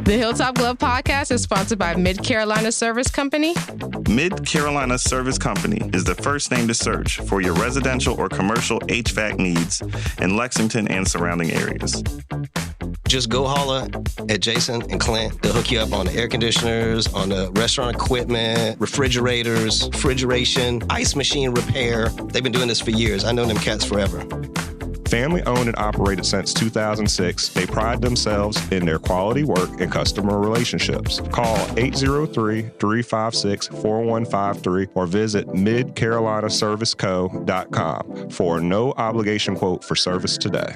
The Hilltop Glove Podcast is sponsored by Mid Carolina Service Company. Mid Carolina Service Company is the first name to search for your residential or commercial HVAC needs in Lexington and surrounding areas. Just go holler at Jason and Clint. They'll hook you up on the air conditioners, on the restaurant equipment, refrigerators, refrigeration, ice machine repair. They've been doing this for years. I know them cats forever. Family owned and operated since 2006, they pride themselves in their quality work and customer relationships. Call 803-356-4153 or visit midcarolinaserviceco.com for a no obligation quote for service today.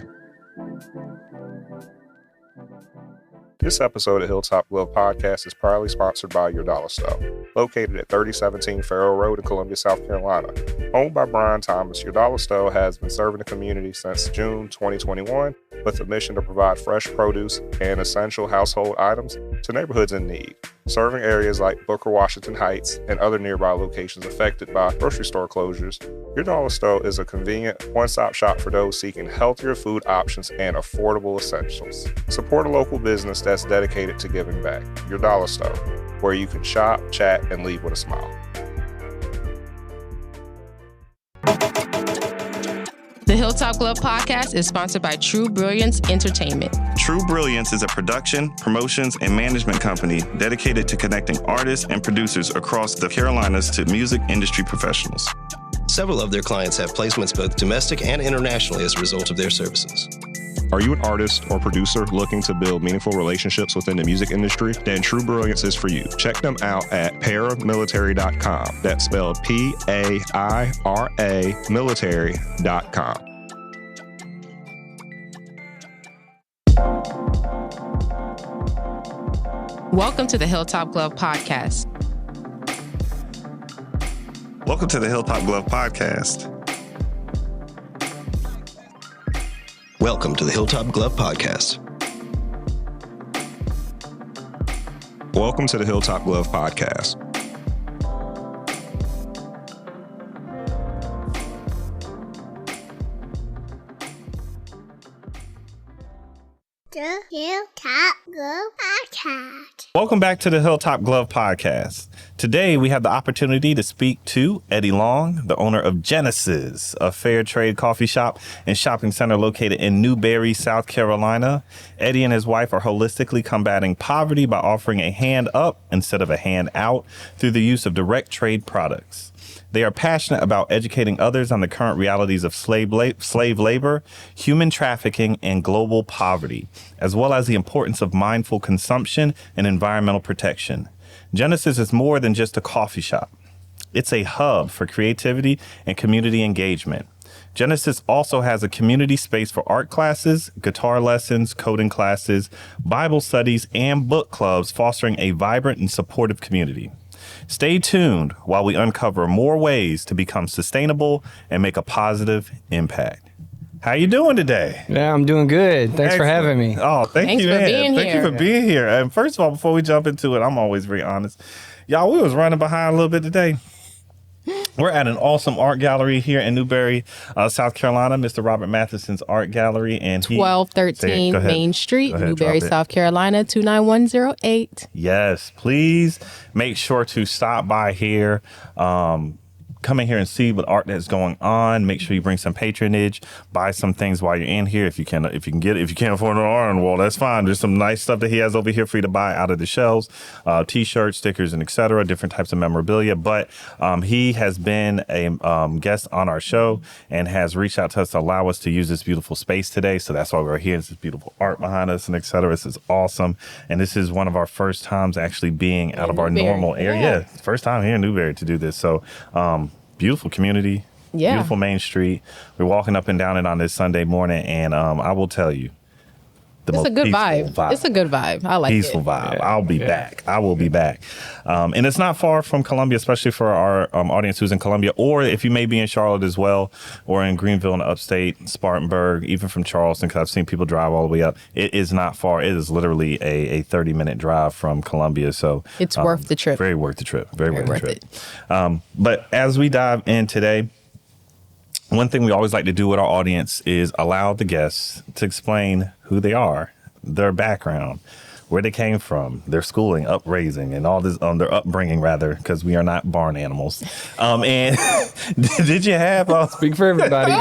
This episode of Hilltop Glove Podcast is proudly sponsored by Your Dollar Store, located at 3017 Farrell Road in Columbia, South Carolina. Owned by Brian Thomas, Your Dollar Store has been serving the community since June 2021 with a mission to provide fresh produce and essential household items to neighborhoods in need, serving areas like Booker, Washington Heights, and other nearby locations affected by grocery store closures. Your Dollar Store is a convenient one-stop shop for those seeking healthier food options and affordable essentials. Support a local business that's dedicated to giving back. Your Dollar Store, where you can shop, chat, and leave with a smile. The Hilltop Glove Podcast is sponsored by True Brilliance Entertainment. True Brilliance is a production, promotions, and management company dedicated to connecting artists and producers across the Carolinas to music industry professionals. Several of their clients have placements both domestic and internationally as a result of their services. Are you an artist or producer looking to build meaningful relationships within the music industry? Then True Brilliance is for you. Check them out at paramilitary.com. That's spelled P-A-I-R-A military.com. Welcome to the Hilltop Glove Podcast. Welcome to the Hilltop Glove Podcast. Welcome to the Hilltop Glove Podcast. Welcome to the Hilltop Glove Podcast. The Hilltop Glove Podcast. Welcome back to the Hilltop Glove Podcast. Today, we have the opportunity to speak to Eddie Long, the owner of Genesis, a fair trade coffee shop and shopping center located in Newberry, South Carolina. Eddie and his wife are holistically combating poverty by offering a hand up instead of a hand out through the use of direct trade products. They are passionate about educating others on the current realities of slave labor, human trafficking, and global poverty, as well as the importance of mindful consumption and environmental protection. Genesis is more than just a coffee shop. It's a hub for creativity and community engagement. Genesis also has a community space for art classes, guitar lessons, coding classes, Bible studies, and book clubs, fostering a vibrant and supportive community. Stay tuned while we uncover more ways to become sustainable and make a positive impact. How you doing today? Yeah, I'm doing good. Thanks for having me. Oh, thanks for being Thank here. you for being here. And first of all, before we jump into it, I'm always very honest. Y'all, we was running behind a little bit today. We're at an awesome art gallery here in Newberry, South Carolina, Mr. Robert Matheson's Art Gallery. And 1213 Main Street, Newberry, South Carolina, 29108. Yes, please make sure to stop by here. Come in here and see what art that's going on. Make sure you bring some patronage. Buy some things while you're in here. If you can't afford an art on the wall, that's fine. There's some nice stuff that he has over here for you to buy out of the shelves, T-shirts, stickers, and etc. Different types of memorabilia. But he has been a guest on our show and has reached out to us to allow us to use this beautiful space today. So that's why we're here. There's this beautiful art behind us and etc. This is awesome. And this is one of our first times actually being out of our normal area. Yeah, first time here in Newberry to do this. So. Beautiful community, beautiful Main Street. We're walking up and down it on this Sunday morning, and I will tell you, It's a good vibe. It's a good vibe. I like peaceful it. vibe. I'll be back. I will be back. And it's not far from Columbia, especially for our audience who's in Columbia, or if you may be in Charlotte as well, or in Greenville in the upstate, Spartanburg, even from Charleston, because I've seen people drive all the way up. It is not far. It is literally a 30-minute drive from Columbia. So it's worth the trip. Very worth the trip. Very worth the trip. But as we dive in today, one thing we always like to do with our audience is allow the guests to explain who they are, their background, where they came from, their schooling, upraising, and all this, their upbringing, rather, because we are not barn animals. And did you have... Speak for everybody.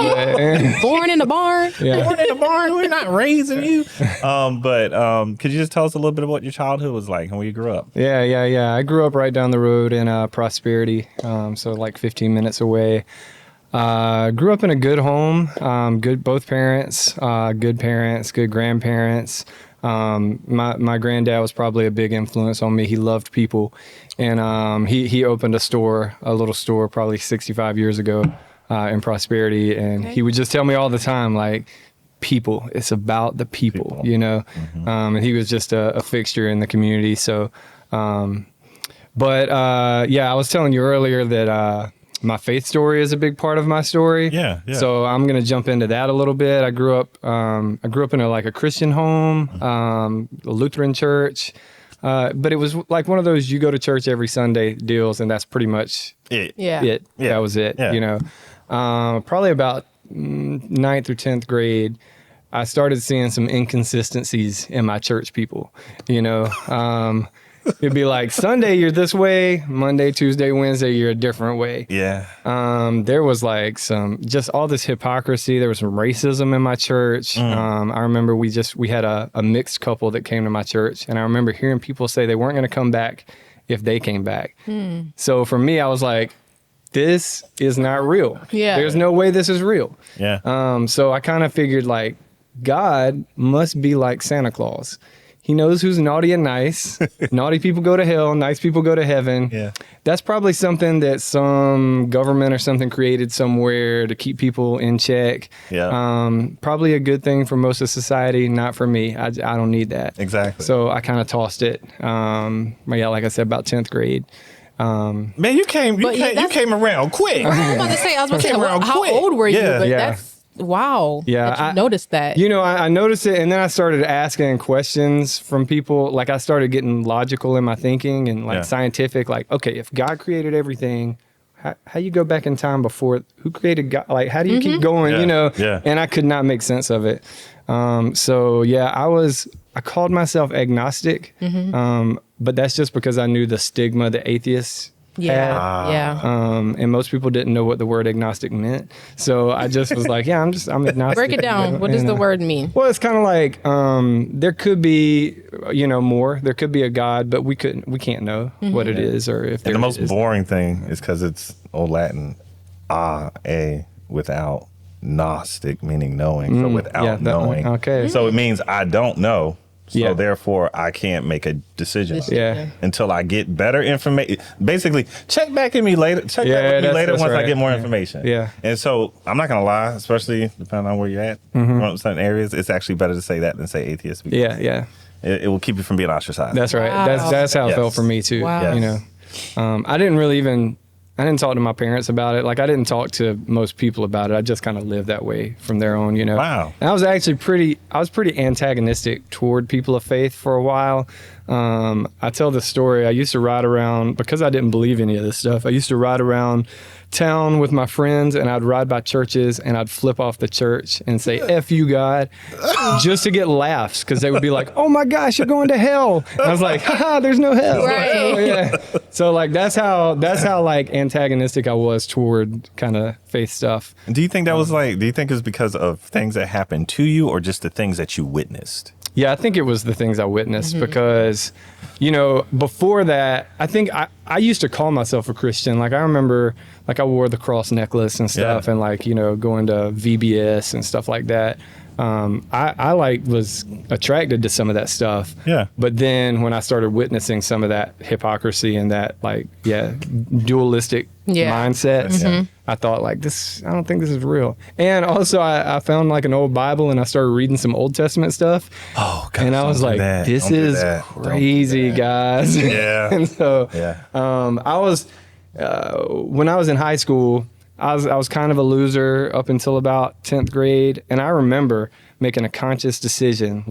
Born in a barn? Yeah. Born in a barn, we're not raising you. But could you just tell us a little bit of what your childhood was like and where you grew up? Yeah. I grew up right down the road in Prosperity, so like 15 minutes away. Grew up in a good home, both parents, good grandparents. My granddad was probably a big influence on me. He loved people, and he opened a little store probably 65 years ago in Prosperity, and he would just tell me all the time, like, people, it's about the people. You know. And he was just a fixture in the community. So, I was telling you earlier that my faith story is a big part of my story. Yeah. So I'm gonna jump into that a little bit. I grew up in a Christian home, a Lutheran church, but it was like one of those you go to church every Sunday deals, and that's pretty much it. That was it. Yeah. You know, probably about 9th or 10th grade, I started seeing some inconsistencies in my church people. You know. It'd be like Sunday you're this way, Monday, Tuesday, Wednesday you're a different way. Yeah. There was like just all this hypocrisy. There was some racism in my church. I remember we had a mixed couple that came to my church, and I remember hearing people say they weren't going to come back if they came back. So for me, I was like, this is not real. Yeah. There's no way this is real. Yeah. So I kind of figured like God must be like Santa Claus. He knows who's naughty and nice. Naughty people go to hell. Nice people go to heaven. Yeah. That's probably something that some government or something created somewhere to keep people in check. Yeah. Probably a good thing for most of society. Not for me. I don't need that. Exactly. So I kind of tossed it. Like I said, about 10th grade. Man, you came around quick. I was about to say, how old were you? Yeah. But that's... Wow. Yeah. That you noticed that. You know, I noticed it, and then I started asking questions from people. Like, I started getting logical in my thinking and scientific. Like, okay, if God created everything, how you go back in time before? Who created God? Like, how do you keep going? Yeah. You know? Yeah. And I could not make sense of it. I called myself agnostic, but that's just because I knew the stigma that atheists had. And most people didn't know what the word agnostic meant. So I just was like, I'm agnostic. Break it down. What does the word mean? Well, it's kind of like there could be, more. There could be a God, but we can't know what it is or if there is. And the most boring thing is because it's Old Latin, without gnostic, meaning knowing. So without knowing. Okay. So it means I don't know. So therefore, I can't make a decision until I get better information. Basically, check back at me later. Check back with me later once I get more information. Yeah. And so I'm not going to lie, especially depending on where you're at. From certain areas, it's actually better to say that than say atheist. Yeah. It will keep you from being ostracized. That's right. Wow. That's how it felt for me too. Wow. You know, I didn't talk to my parents about it. Like, I didn't talk to most people about it. I just kind of lived that way from there on, you know. Wow. And I was actually pretty antagonistic toward people of faith for a while. I tell this story. I used to ride around, because I didn't believe any of this stuff, I used to ride around town with my friends, and I'd ride by churches and I'd flip off the church and say, F you, God, just to get laughs, because they would be like, oh my gosh, you're going to hell. And I was like, haha, there's no hell. Right. So like that's how like antagonistic I was toward kind of faith stuff. Do you think that was do you think it was because of things that happened to you or just the things that you witnessed? Yeah, I think it was the things I witnessed because, before that, I think I used to call myself a Christian. Like, I remember, I wore the cross necklace and stuff and, going to VBS and stuff like that. I was attracted to some of that stuff. Yeah. But then when I started witnessing some of that hypocrisy and that, dualistic mindset, I thought, I don't think this is real. And also, I found, an old Bible, and I started reading some Old Testament stuff. Oh, God. And I was like, this is crazy, guys. Yeah. And so, I was, when I was in high school, I was kind of a loser up until about 10th grade. And I remember making a conscious decision,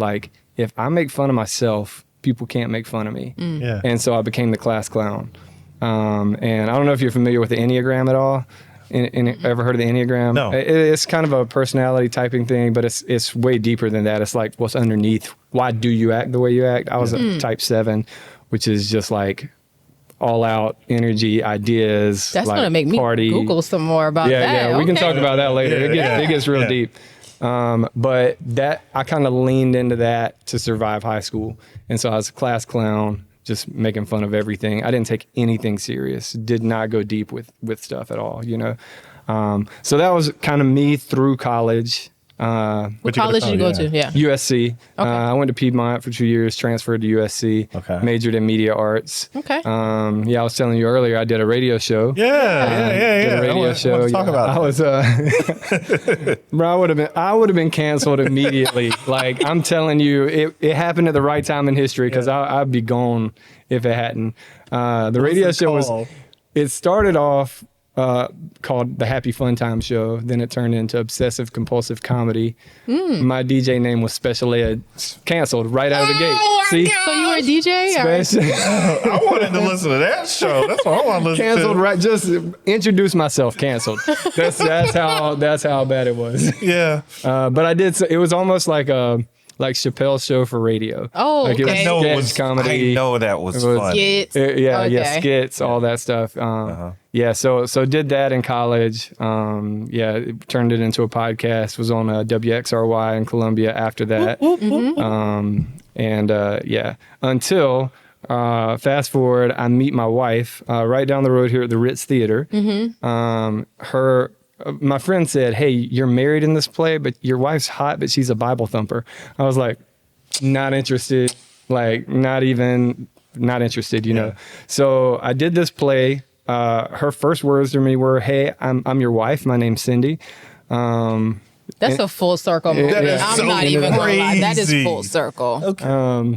if I make fun of myself, people can't make fun of me. Yeah. And so I became the class clown. And I don't know if you're familiar with the Enneagram at all. Ever heard of the Enneagram? No. It's kind of a personality typing thing, but it's way deeper than that. It's like what's underneath. Why do you act the way you act? I was a type 7, which is just like all out energy, ideas. That's like going to make me party. Google some more about that. Yeah, we can Okay. talk about that later. It gets real deep. But that I kind of leaned into that to survive high school. And so I was a class clown, just making fun of everything. I didn't take anything serious, did not go deep with stuff at all, So that was kind of me through college. What college did you go to? Yeah. USC. Okay. I went to Piedmont for 2 years, transferred to USC, majored in media arts. Okay. I was telling you earlier, I did a radio show. Yeah. Did a radio show. I want to talk about that. Bro, I would have been canceled immediately. Like, I'm telling you, it happened at the right time in history because I'd be gone if it hadn't. The radio show it started off called the Happy Fun Time Show. Then it turned into Obsessive Compulsive Comedy. My DJ name was Special Ed. Canceled right out of the gate. See? So you were a DJ? I wanted to listen to that show. That's what I want to listen Canceled to. right. Just introduce myself. Canceled. That's how bad it was. Yeah. But I did. It was almost like Chappelle's show for radio. Oh, like okay. it was sketch comedy. I know that was fun. Skits. Skits, all that stuff. So did that in college. It turned it into a podcast. Was on WXRY in Columbia after that. Until fast forward, I meet my wife right down the road here at the Ritz Theater. My friend said, "Hey, you're married in this play, but your wife's hot, but she's a Bible thumper." I was like, not interested, like not interested, know. So I did this play. Her first words to me were, "Hey, I'm your wife. My name's Cindy." That's a full circle movie. I'm not even going to lie. That is full circle.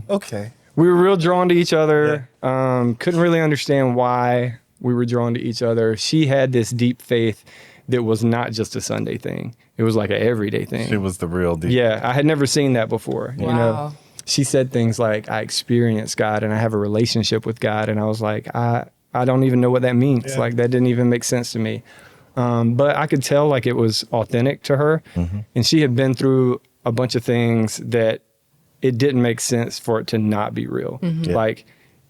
Okay. We were real drawn to each other. Couldn't really understand why we were drawn to each other. She had this deep faith that was not just a Sunday thing. It was like an everyday thing. She was the real deal. Yeah, I had never seen that before. Wow. She said things like, "I experience God and I have a relationship with God." And I was like, I don't even know what that means. Yeah. Like, that didn't even make sense to me. But I could tell like it was authentic to her. And she had been through a bunch of things that it didn't make sense for it to not be real. Like,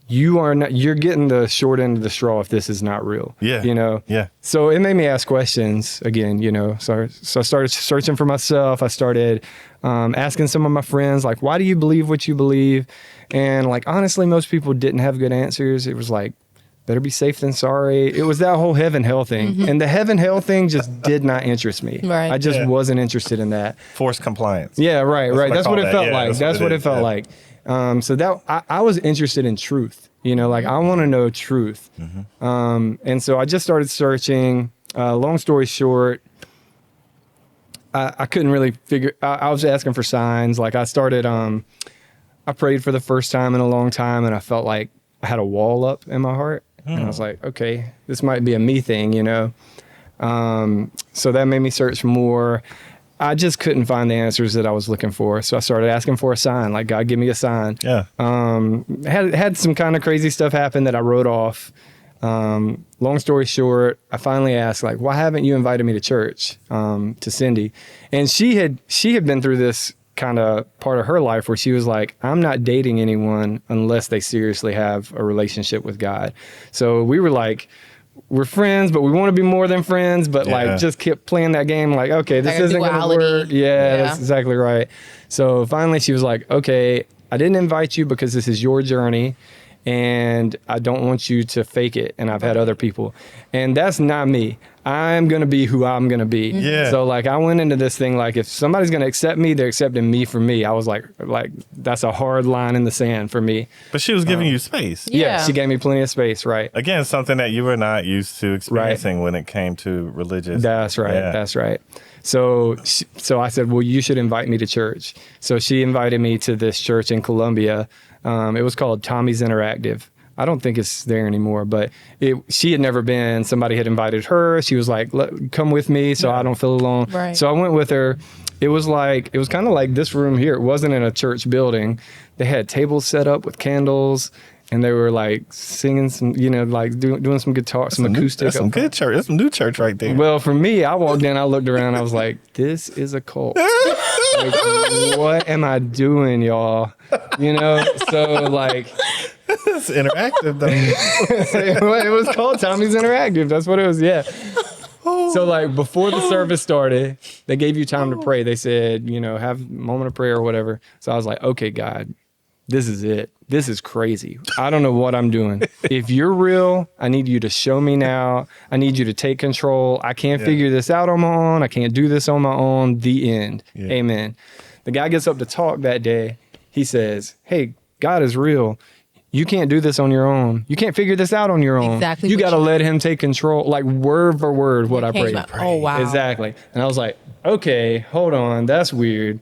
you're getting the short end of the straw if this is not real. Yeah. Yeah. So it made me ask questions again, So I started searching for myself. I started asking some of my friends, like, why do you believe what you believe? And like, honestly, most people didn't have good answers. It was like, better be safe than sorry. It was that whole heaven hell thing. And the heaven hell thing just did not interest me. Right. I just wasn't interested in that. Forced compliance. Yeah, right. That's what it felt like. That's what it felt is. like. So that I was interested in truth, like I want to know truth. And so I just started searching. Long story short, I couldn't really figure. I was asking for signs. Like I started. I prayed for the first time in a long time, and I felt like I had a wall up in my heart, and I was like, okay, this might be a me thing, So that made me search more. I just couldn't find the answers that I was looking for. So I started asking for a sign, like, God, give me a sign. Yeah. Had some kind of crazy stuff happen that I wrote off. Long story short, I finally asked, like, why haven't you invited me to church, to Cindy? And she had been through this kind of part of her life where she was like, I'm not dating anyone unless they seriously have a relationship with God. So we were like, we're friends, but we want to be more than friends, but like just kept playing that game. Like, okay, this isn't going to work. Yeah, that's exactly right. So finally she was like, okay, I didn't invite you because this is your journey and I don't want you to fake it. And I've had other people, and that's not me. I'm going to be who I'm going to be. Yeah. So like I went into this thing, like if somebody's going to accept me, they're accepting me for me. I was like that's a hard line in the sand for me. But she was giving you space. Yeah, she gave me plenty of space, right? Again, something that you were not used to experiencing when it came to religious. That's right. Yeah. That's right. So I said, well, you should invite me to church. So she invited me to this church in Columbia. It was called Tommy's Interactive. I don't think it's there anymore, but she had never been. Somebody had invited her. She was like, come with me so I don't feel alone. Right. So I went with her. It was kind of like this room here. It wasn't in a church building. They had tables set up with candles. and they were like singing some, like doing some guitar, some acoustic. That's some good church. That's some new church right there. Well, for me, I walked in, I looked around, I was like, this is a cult. Like, what am I doing, y'all? So like. It's interactive though. It was called Tommy's Interactive. That's what it was. Yeah. So like before the service started, they gave you time to pray. They said, have a moment of prayer or whatever. So I was like, okay, God, this is it. This is crazy. I don't know what I'm doing. If you're real, I need you to show me now. I need you to take control. I can't figure this out on my own. I can't do this on my own. The end. Yeah. Amen. The guy gets up to talk that day. He says, hey, God is real. You can't do this on your own. You can't figure this out on your own. Exactly. You got to let him take control, like word for word what I prayed. Oh, wow. Exactly. And I was like, okay, hold on. That's weird.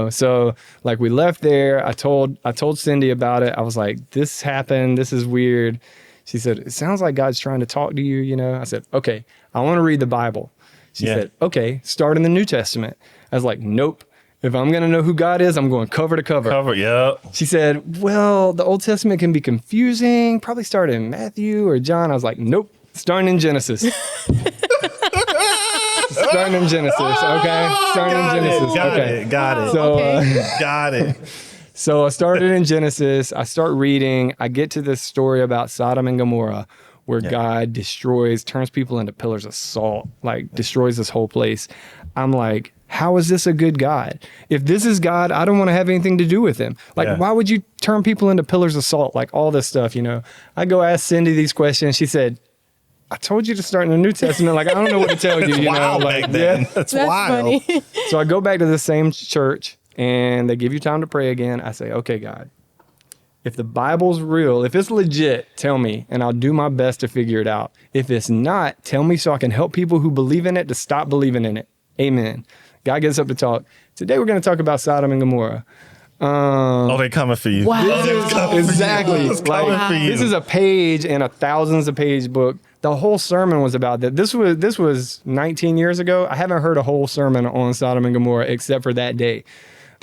So like we left there. I told Cindy about it. I was like, this happened. This is weird. She said, it sounds like God's trying to talk to you. I said, okay, I want to read the Bible. She said, okay, start in the New Testament. I was like, nope. If I'm going to know who God is, I'm going cover to cover. Yeah. She said, well, the Old Testament can be confusing. Probably start in Matthew or John. I was like, nope, starting in Genesis. Starting in Genesis, okay? Starting in Genesis. Got it. So, got it. So I started in Genesis. I start reading. I get to this story about Sodom and Gomorrah where God turns people into pillars of salt, like destroys this whole place. I'm like, how is this a good God? If this is God, I don't want to have anything to do with him. Like, why would you turn people into pillars of salt? Like all this stuff, I go ask Cindy these questions. She said, I told you to start in the New Testament. Like, I don't know what to tell you, Like, then. That's wild. Funny. So I go back to the same church and they give you time to pray again. I say, okay, God, if the Bible's real, if it's legit, tell me, and I'll do my best to figure it out. If it's not, tell me so I can help people who believe in it to stop believing in it. Amen. God gets up to talk. Today we're going to talk about Sodom and Gomorrah. They coming for you. Wow. Exactly. Like, this is a page in a thousands of page book. The whole sermon was about that. This was 19 years ago. I haven't heard a whole sermon on Sodom and Gomorrah except for that day.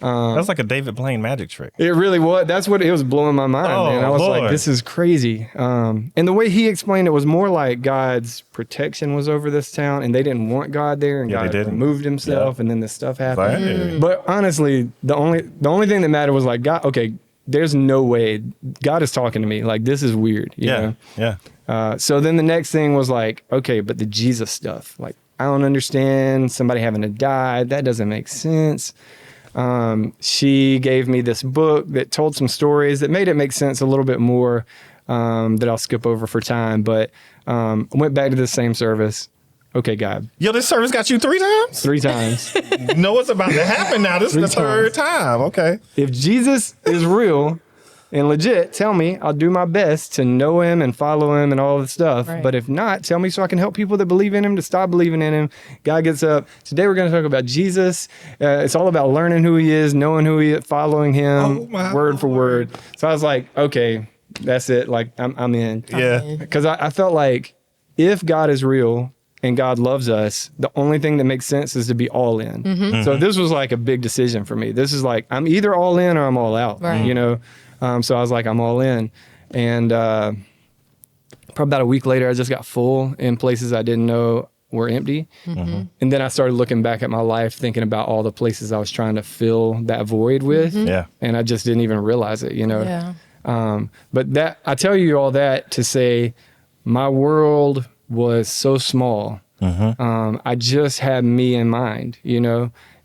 That's like a David Blaine magic trick. It really was. That's what it was blowing my mind. Man. I was Lord. like, this is crazy. And the way he explained it was more like God's protection was over this town and they didn't want God there and God removed himself and then this stuff happened. Right. But honestly, the only thing that mattered was like, God, okay, there's no way God is talking to me. Like, this is weird. You know? Yeah. So then the next thing was like, okay, but the Jesus stuff, like, I don't understand somebody having to die. That doesn't make sense. She gave me this book that told some stories that made it make sense a little bit more, that I'll skip over for time. But I went back to the same service. Okay, God. Yo, this service got you 3 times? 3 times. Know what's about to happen now. This is the 3rd time. Okay. If Jesus is real and legit, tell me. I'll do my best to know him and follow him and all the stuff. Right. But if not, tell me so I can help people that believe in him to stop believing in him. God gets up. Today we're going to talk about Jesus. It's all about learning who he is, knowing who he is, following him word for word. So I was like, okay, that's it. Like, I'm in. Yeah. Because I felt like if God is real and God loves us, the only thing that makes sense is to be all in. Mm-hmm. So this was like a big decision for me. This is like, I'm either all in or I'm all out, right. So I was like, I'm all in. And probably about a week later, I just got full in places I didn't know were empty. Mm-hmm. And then I started looking back at my life, thinking about all the places I was trying to fill that void with. Mm-hmm. Yeah. And I just didn't even realize it, Yeah. But that, I tell you all that to say my world was so small. I just had me in mind,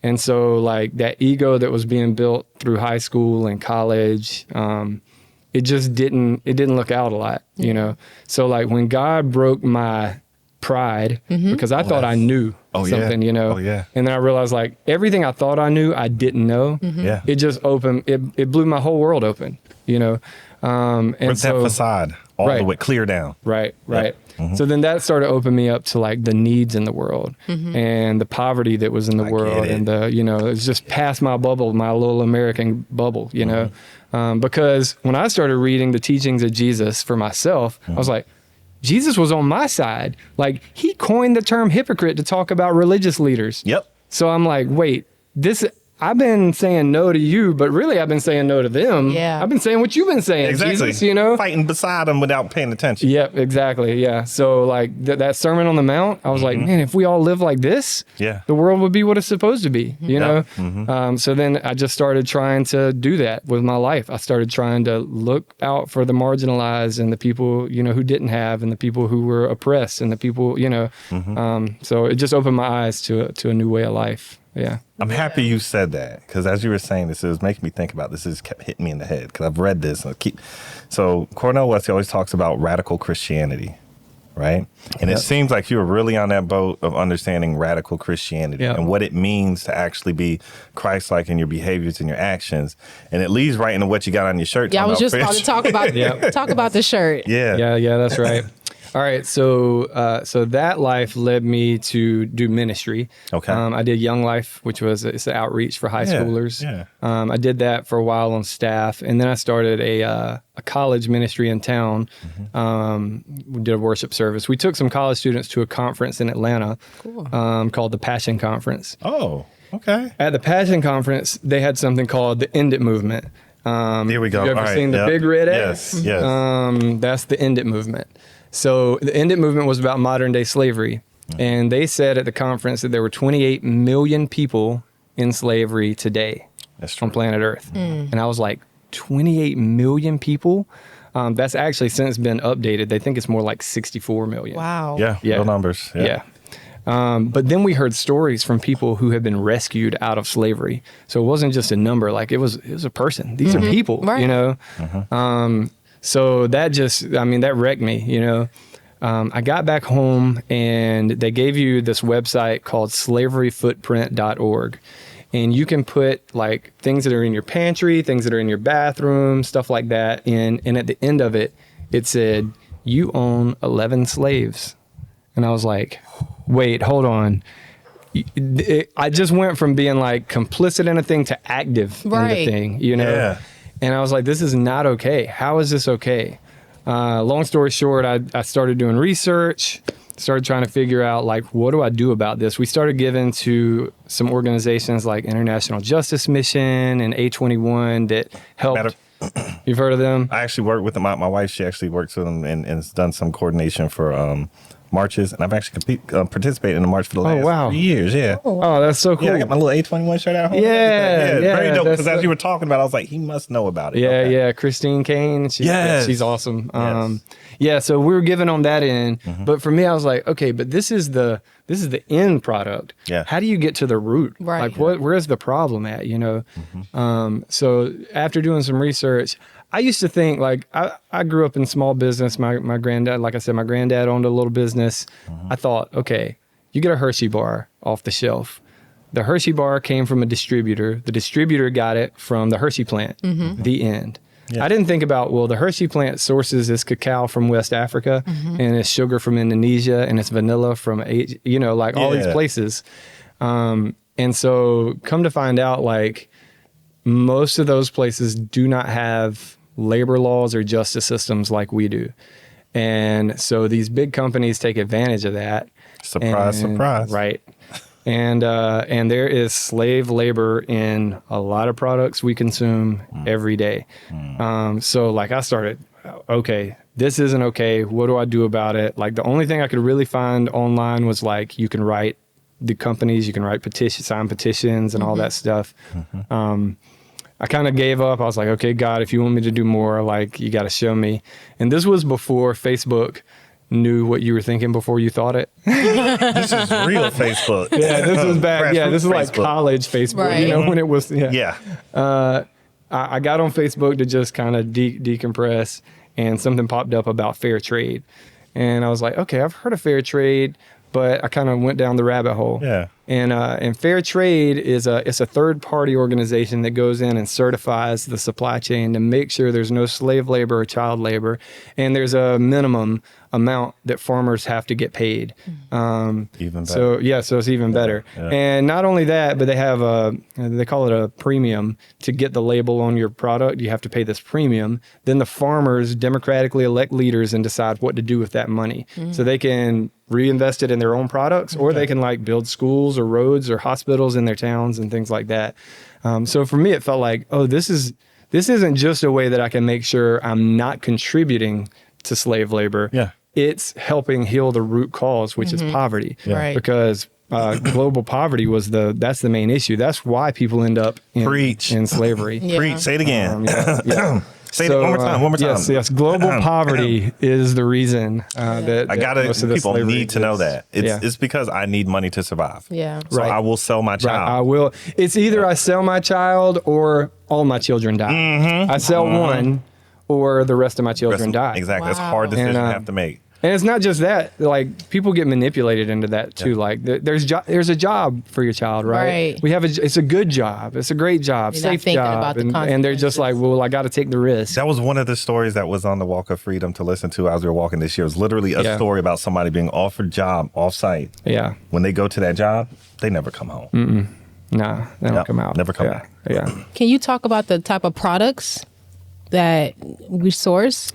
And so like that ego that was being built through high school and college, it just didn't look out a lot, So like when God broke my pride, because I thought I knew something, Oh, yeah. And then I realized like everything I thought I knew, I didn't know. Yeah. It just opened, it blew my whole world open, And With so, that facade all the way clear down. Right. So then that started opening me up to like the needs in the world and the poverty that was in the world and it's just past my bubble, my little American bubble, because when I started reading the teachings of Jesus for myself, I was like, Jesus was on my side. Like he coined the term hypocrite to talk about religious leaders. Yep. So I'm like, wait, I've been saying no to you, but really I've been saying no to them. Yeah. I've been saying what you've been saying, Exactly. Jesus, you know? Fighting beside them without paying attention. Yep, exactly. Yeah. So like that Sermon on the Mount, I was like, man, if we all live like this, Yeah. the world would be what it's supposed to be, you know? Mm-hmm. So then I just started trying to do that with my life. I started trying to look out for the marginalized and the people, you know, who didn't have, and the people who were oppressed, and the people, you know. So it just opened my eyes to a new way of life. Yeah. I'm happy you said that, because as you were saying this, it was making me think about this. It just kept hitting me in the head because I've read this. So Cornel West always talks about radical Christianity, right? And it seems like you were really on that boat of understanding radical Christianity and what it means to actually be Christ-like in your behaviors and your actions. And it leads right into what you got on your shirt. Yeah, I was just about to talk about the shirt. Yeah. Yeah, that's right. All right, so that life led me to do ministry. Okay. I did Young Life, which was it's an outreach for high schoolers. Yeah. I did that for a while on staff, and then I started a college ministry in town. We did a worship service. We took some college students to a conference in Atlanta called the Passion Conference. Oh, okay. At the Passion Conference, they had something called the End It Movement. Here we go. You ever All right. seen the big red Yes, X? yes. That's the End It Movement. So the End It movement was about modern day slavery. And they said at the conference that there were 28 million people in slavery today on planet Earth. And I was like, 28 million people? That's actually since been updated. They think it's more like 64 million. Wow. Yeah, real numbers. Yeah. But then we heard stories from people who have been rescued out of slavery. So it wasn't just a number, like it was a person. These are people, Right. you know? So that that wrecked me, you know? I got back home and they gave you this website called slaveryfootprint.org. And you can put like things that are in your pantry, things that are in your bathroom, stuff like that. And at the end of it, it said, you own 11 slaves. And I was like, wait, hold on. I just went from being like complicit in a thing to active in the thing, you know? Yeah. And I was like, this is not okay. How is this okay? Long story short, I started doing research, started trying to figure out like, what do I do about this? We started giving to some organizations like International Justice Mission and A21 that helped. You've heard of them? I actually work with them. My wife, she actually works with them and has done some coordination for marches, and I've actually participated in the march for the last 3 years. Yeah. Oh, that's so cool. Yeah, I got my little A21 shirt at home. Yeah, very dope. Because that's as you were talking about it, I was like, he must know about it. Yeah, Okay. yeah. Christine Kane. She's awesome. Yes. Yeah, so we were giving on that end. But for me, I was like, okay, but this is the end product. Yeah. How do you get to the root? Right. Like, where's the problem at, you know? So after doing some research, I used to think like I grew up in small business. My granddad, like I said, my granddad owned a little business. I thought, okay, you get a Hershey bar off the shelf. The Hershey bar came from a distributor. The distributor got it from the Hershey plant. The end. Yeah. I didn't think about, well, the Hershey plant sources its cacao from West Africa and it's sugar from Indonesia and it's vanilla from, you know, like all these places. And so come to find out, like most of those places do not have labor laws or justice systems like we do. And so these big companies take advantage of that. Surprise, surprise. Right. And there is slave labor in a lot of products we consume every day. So like I started, okay, this isn't okay. What do I do about it? Like the only thing I could really find online was like, you can write the companies, you can write petitions, sign petitions and all that stuff. I kind of gave up. I was like, okay, God, if you want me to do more, like you got to show me. And this was before Facebook knew what you were thinking before you thought it. This is real Facebook. Yeah, this was back. Yeah, this is like Facebook. college Facebook. Right. You know, when it was. Yeah. I got on Facebook to just kind of decompress, and something popped up about fair trade, and I was like, okay, I've heard of fair trade, but I kind of went down the rabbit hole. Yeah. And fair trade is it's a third party organization that goes in and certifies the supply chain to make sure there's no slave labor or child labor, and there's a minimum amount that farmers have to get paid. Even better. So it's even better. Yeah. And not only that, but they have they call it a premium to get the label on your product. You have to pay this premium. Then the farmers democratically elect leaders and decide what to do with that money. So they can reinvest it in their own products, or they can like build schools schools or roads or hospitals in their towns and things like that. So for me, it felt like, oh, this isn't just a way that I can make sure I'm not contributing to slave labor. Yeah. It's helping heal the root cause, which is poverty. Yeah. Right. Because global poverty that's the main issue. That's why people end up in slavery. Yeah. Preach. Say it again. Say it So, one more time. Yes. Global poverty is the reason that I gotta. most of the People slavery need to know exists. that it's because I need money to survive. Yeah. So Right. I will sell my Right. child. I will. It's either I sell my child or all my children die. I sell one or the rest of my children die. Exactly. That's a Wow. hard decision And, to have to make. And it's not just that. Like people get manipulated into that too. Like there's a job for your child, right? Right. It's a good job. It's a great job, You're not safe thinking job, about the and they're just like, well, I got to take the risk. That was one of the stories that was on the Walk of Freedom to listen to as we were walking this year. It was literally a story about somebody being offered a job off-site. Yeah. When they go to that job, they never come home. Nah, they don't come out. Never come yeah. back. Yeah. Can you talk about the type of products that we source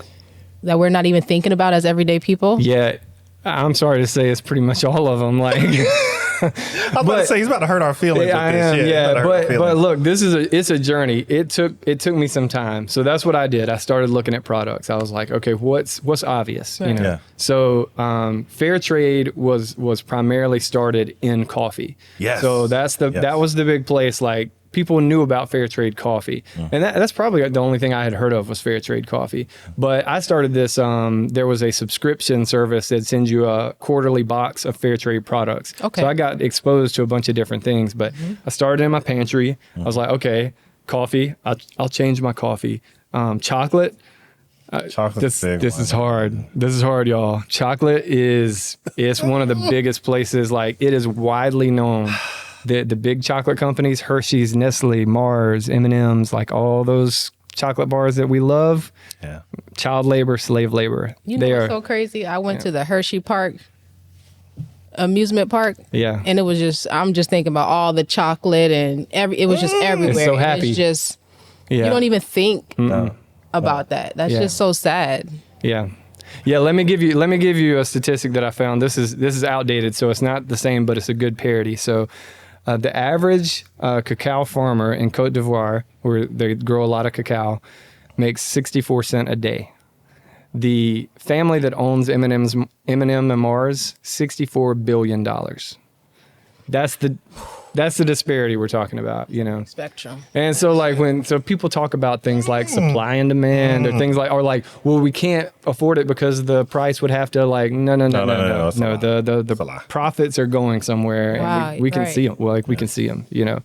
that we're not even thinking about as everyday people? Yeah. I'm sorry to say it's pretty much all of them. Like, I was about to say he's about to hurt our feelings. yeah, I with am. this. Yeah, he's about to hurt our but feelings. look, it's a journey. It took me some time. So that's what I did. I started looking at products. I was like, okay, what's obvious, you know? Yeah. So fair trade was primarily started in coffee. Yes. So that was the big place. Like people knew about fair trade coffee, and that's probably the only thing I had heard of was fair trade coffee. But I started this. There was a subscription service that sends you a quarterly box of fair trade products. Okay. So I got exposed to a bunch of different things, but I started in my pantry. I was like, okay, coffee. I'll change my coffee. Chocolate. Chocolate's big This one. is hard. This is hard, y'all. Chocolate it's one of the biggest places. Like it is widely known. The big chocolate companies, Hershey's, Nestle, Mars, M&M's, like all those chocolate bars that we love, Yeah. child labor, slave labor. You know what's so crazy? I went to the Hershey Park amusement park. Yeah. And it was just, I'm just thinking about all the chocolate and it was just everywhere. so And happy. It's just, Yeah. you don't even think about that. That's Yeah. just so sad. Yeah. Yeah, let me give you a statistic that I found. This is outdated, so it's not the same, but it's a good parody. So the average cacao farmer in Cote d'Ivoire, where they grow a lot of cacao, makes 64 cents a day. The family that owns M&M and Mars, $64 billion. That's the disparity we're talking about, you know. Spectrum. And so like so people talk about things like supply and demand or things like, or like, well, we can't afford it because the price would have to like, no. it's a lie. The It's a lie. profits are going somewhere Wow, and we can right. see them. Well, like we can see them, you know.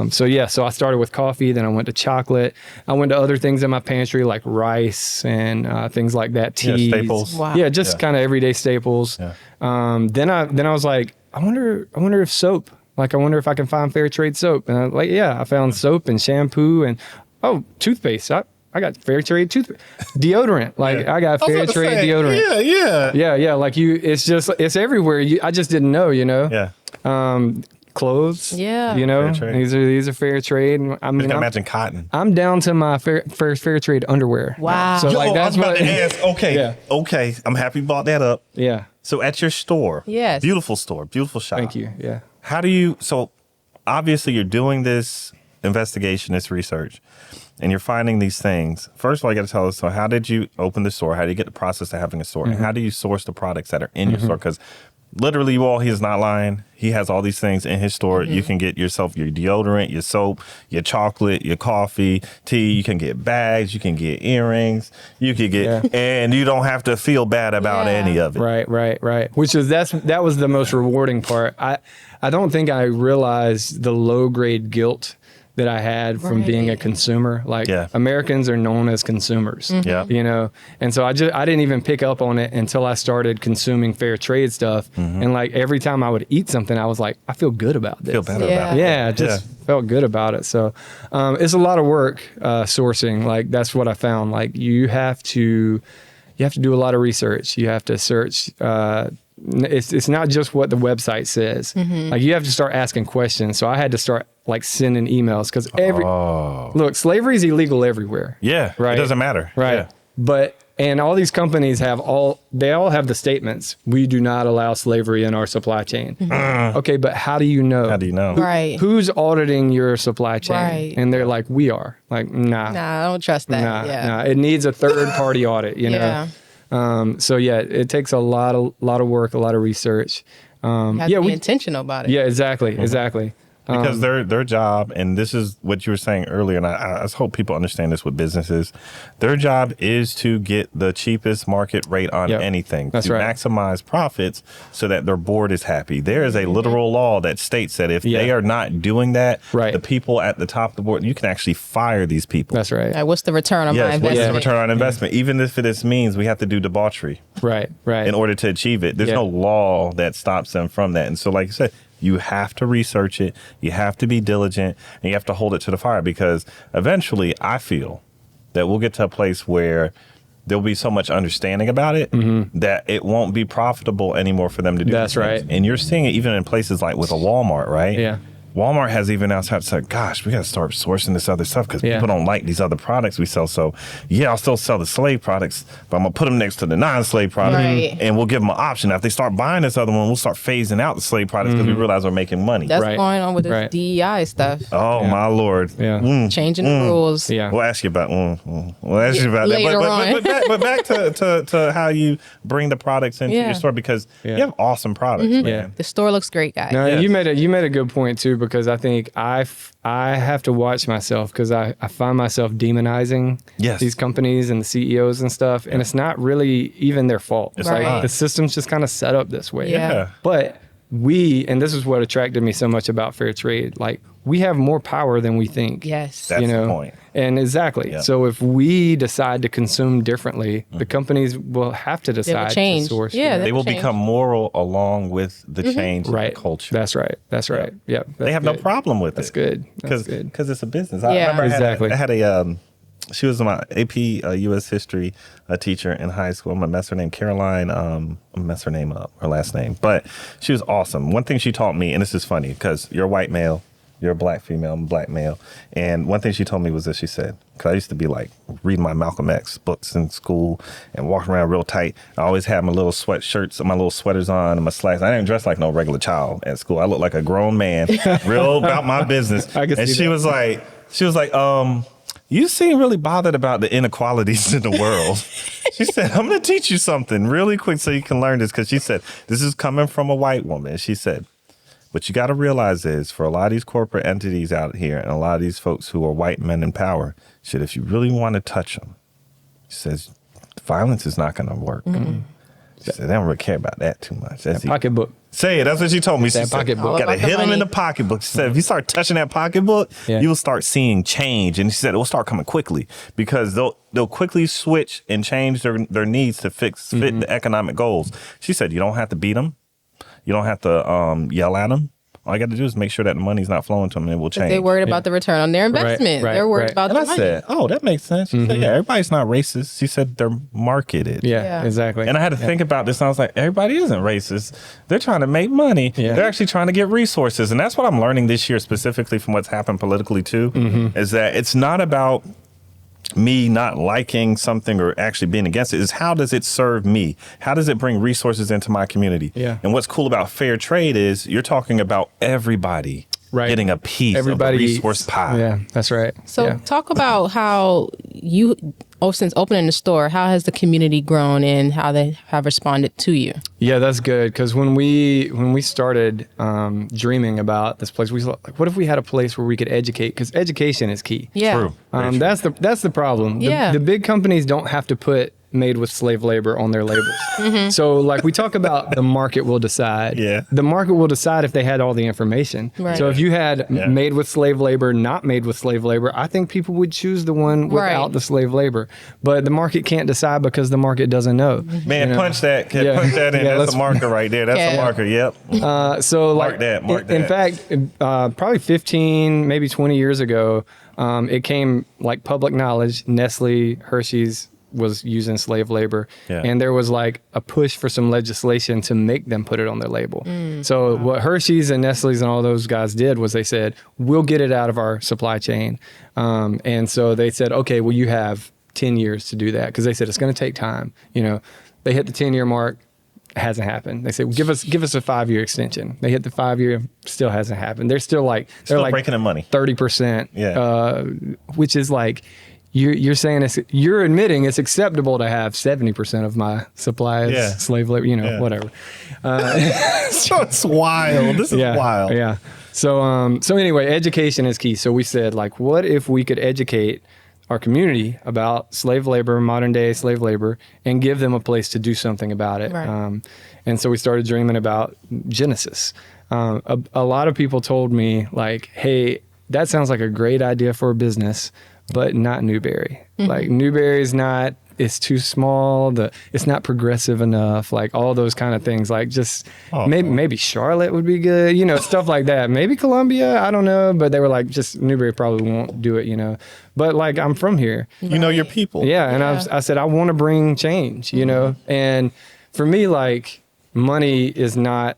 So I started with coffee, then I went to chocolate. I went to other things in my pantry like rice and things like that, Yeah, teas. staples. Wow. Yeah, just kind of everyday staples. Yeah. Then I was like, I wonder if soap. Like, I wonder if I can find fair trade soap. And I'm like, yeah, I found soap and shampoo and, toothpaste. I got fair trade toothpaste. Deodorant. Like, I got fair trade deodorant. Yeah. Like, it's everywhere. I just didn't know, you know? Yeah. Clothes. Yeah. You know, Fair trade. these are fair trade. And I can imagine cotton. I'm down to my fair trade underwear. Wow. So, like, that's I was about what. to ask. Okay. Yeah. Okay. I'm happy you brought that up. Yeah. So at your store, Yes. beautiful store, beautiful shop. Thank you. Yeah. How do you, so obviously you're doing this investigation, this research, and you're finding these things. First of all, you got to tell us, so how did you open the store? How do you get the process of having a store? And how do you source the products that are in your store? Because literally, he's not lying. He has all these things in his store. You can get yourself your deodorant, your soap, your chocolate, your coffee, tea. You can get bags. You can get earrings. You can get, and you don't have to feel bad about Yeah. any of it. Right. That was the most rewarding part. I don't think I realized the low grade guilt that I had from being a consumer. Like Americans are known as consumers. Yeah. You know, and so I didn't even pick up on it until I started consuming fair trade stuff. And like every time I would eat something, I was like, I feel good about this. Feel better Yeah. about it. Yeah, I just felt good about it. So it's a lot of work sourcing. Like that's what I found. Like you have to do a lot of research. You have to search. It's not just what the website says. Like you have to start asking questions. So I had to start like sending emails because look, slavery is illegal everywhere. Yeah. Right. It doesn't matter. Right. Yeah. But And all these companies they all have the statements. We do not allow slavery in our supply chain. Okay, but how do you know? How do you know? Right. Who's auditing your supply chain? Right. And they're like, we are. Like, nah. Nah, I don't trust that. Nah. It needs a third party audit, you know? Yeah. So yeah, it takes a lot of work, a lot of research. You have to be intentional about it. Yeah, exactly. Because their job, and this is what you were saying earlier, and I just hope people understand this with businesses, their job is to get the cheapest market rate on anything. That's to right. maximize profits so that their board is happy. There is a literal law that states that if they are not doing that, the people at the top of the board, you can actually fire these people. That's right. Like, what's the return on my investment? What's the return on investment? Even if it means we have to do debauchery. Right. In order to achieve it. There's no law that stops them from that. And so, like you said, you have to research it. You have to be diligent, and you have to hold it to the fire, because eventually I feel that we'll get to a place where there'll be so much understanding about it that it won't be profitable anymore for them to do. That's right. And you're seeing it even in places like with a Walmart, right? Yeah. Walmart has even now said, gosh, we got to start sourcing this other stuff because people don't like these other products we sell. So, I'll still sell the slave products, but I'm going to put them next to the non-slave products, and we'll give them an option. Now, if they start buying this other one, we'll start phasing out the slave products because we realize we're making money. That's going on with this DEI stuff. Oh, my Lord. Changing the rules. Yeah. We'll ask you about Later on. that. But back to how you bring the products into your store, because you have awesome products, man. The store looks great, guys. No, you made a good point too, because I think I have to watch myself, because I find myself demonizing these companies and the CEOs and stuff, and it's not really even their fault. It's like the system's just kind of set up this way. Yeah. But and this is what attracted me so much about fair trade, like we have more power than we think. Yes. That's the point. And exactly. Yeah. So if we decide to consume differently, the companies will have to decide to source. They will become moral along with the change in the culture. That's right. Yeah. They have no problem with it. That's good. Because it's a business. I remember I had a she was my AP U.S. history teacher in high school. I'm going to mess her name, Caroline. I'm going to mess her name up, her last name. But she was awesome. One thing she taught me, and this is funny because you're a white male, you're a black female, I'm a black male. And one thing she told me was this, she said, because I used to be like reading my Malcolm X books in school and walking around real tight. I always had my little sweatshirts and my little sweaters on and my slacks. I didn't dress like no regular child at school. I looked like a grown man, real about my business. And she was like, you seem really bothered about the inequalities in the world. She said, I'm going to teach you something really quick so you can learn this. Because she said, this is coming from a white woman. She said, what you got to realize is for a lot of these corporate entities out here and a lot of these folks who are white men in power, she said, if you really want to touch them, she says, violence is not going to work. She said, they don't really care about that too much. That's pocketbook. Say it. That's what she told me. She that pocketbook. Got to hit them in the pocketbook. She said, if you start touching that pocketbook, you will start seeing change. And she said, it will start coming quickly because they'll quickly switch and change their needs to fit the economic goals. She said, you don't have to beat them. You don't have to yell at them. All you got to do is make sure that the money's not flowing to them and it will change. They're worried about the return on their investment. Right, they're worried about the money. I said, oh, that makes sense. She said, yeah, everybody's not racist. She said they're marketed. Yeah, exactly. And I had to think about this. And I was like, everybody isn't racist. They're trying to make money. Yeah. They're actually trying to get resources. And that's what I'm learning this year, specifically from what's happened politically too, is that it's not about me not liking something or actually being against it. Is how does it serve me? How does it bring resources into my community? Yeah. And what's cool about fair trade is you're talking about everybody getting a piece of the resource pie. Yeah, that's right. So talk about how since opening the store, how has the community grown and how they have responded to you? Yeah, that's good. Because when we started dreaming about this place, we thought, like, what if we had a place where we could educate? Because education is key. Yeah. True. That's the problem. The big companies don't have to put made with slave labor on their labels. So like we talk about the market will decide. The market will decide if they had all the information. So if you had made with slave labor, not made with slave labor, I think people would choose the one without the slave labor. But the market can't decide because the market doesn't know. Man, punch that. Punch that in. That's a marker right there. That's a marker. Yep. So mark that. In fact, probably 15, maybe 20 years ago, it came like public knowledge, Nestle, Hershey's, was using slave labor, and there was like a push for some legislation to make them put it on their label. So what Hershey's and Nestle's and all those guys did was they said, we'll get it out of our supply chain. And so they said, okay, well, you have 10 years to do that because they said it's going to take time. You know, they hit the 10-year mark. Hasn't happened. They say, well, give us a 5-year extension. They hit the 5-year, still hasn't happened. They're still like breaking in money. 30%. Which is like you're saying you're admitting it's acceptable to have 70% of my supply as slave labor. You know, whatever. So it's wild. This is wild. Yeah. So anyway, education is key. So we said, like, what if we could educate our community about slave labor, modern day slave labor, and give them a place to do something about it. Right. And so we started dreaming about Genesis. A lot of people told me, like, hey, that sounds like a great idea for a business, but not Newberry. Like, Newberry's not, it's too small. It's not progressive enough. Like, all those kind of things. Like, just maybe Charlotte would be good. You know, stuff like that. Maybe Columbia. I don't know. But they were like, just Newberry probably won't do it. You know. But like, I'm from here. You know your people. Yeah, and I said I want to bring change. You know, and for me, like, money is not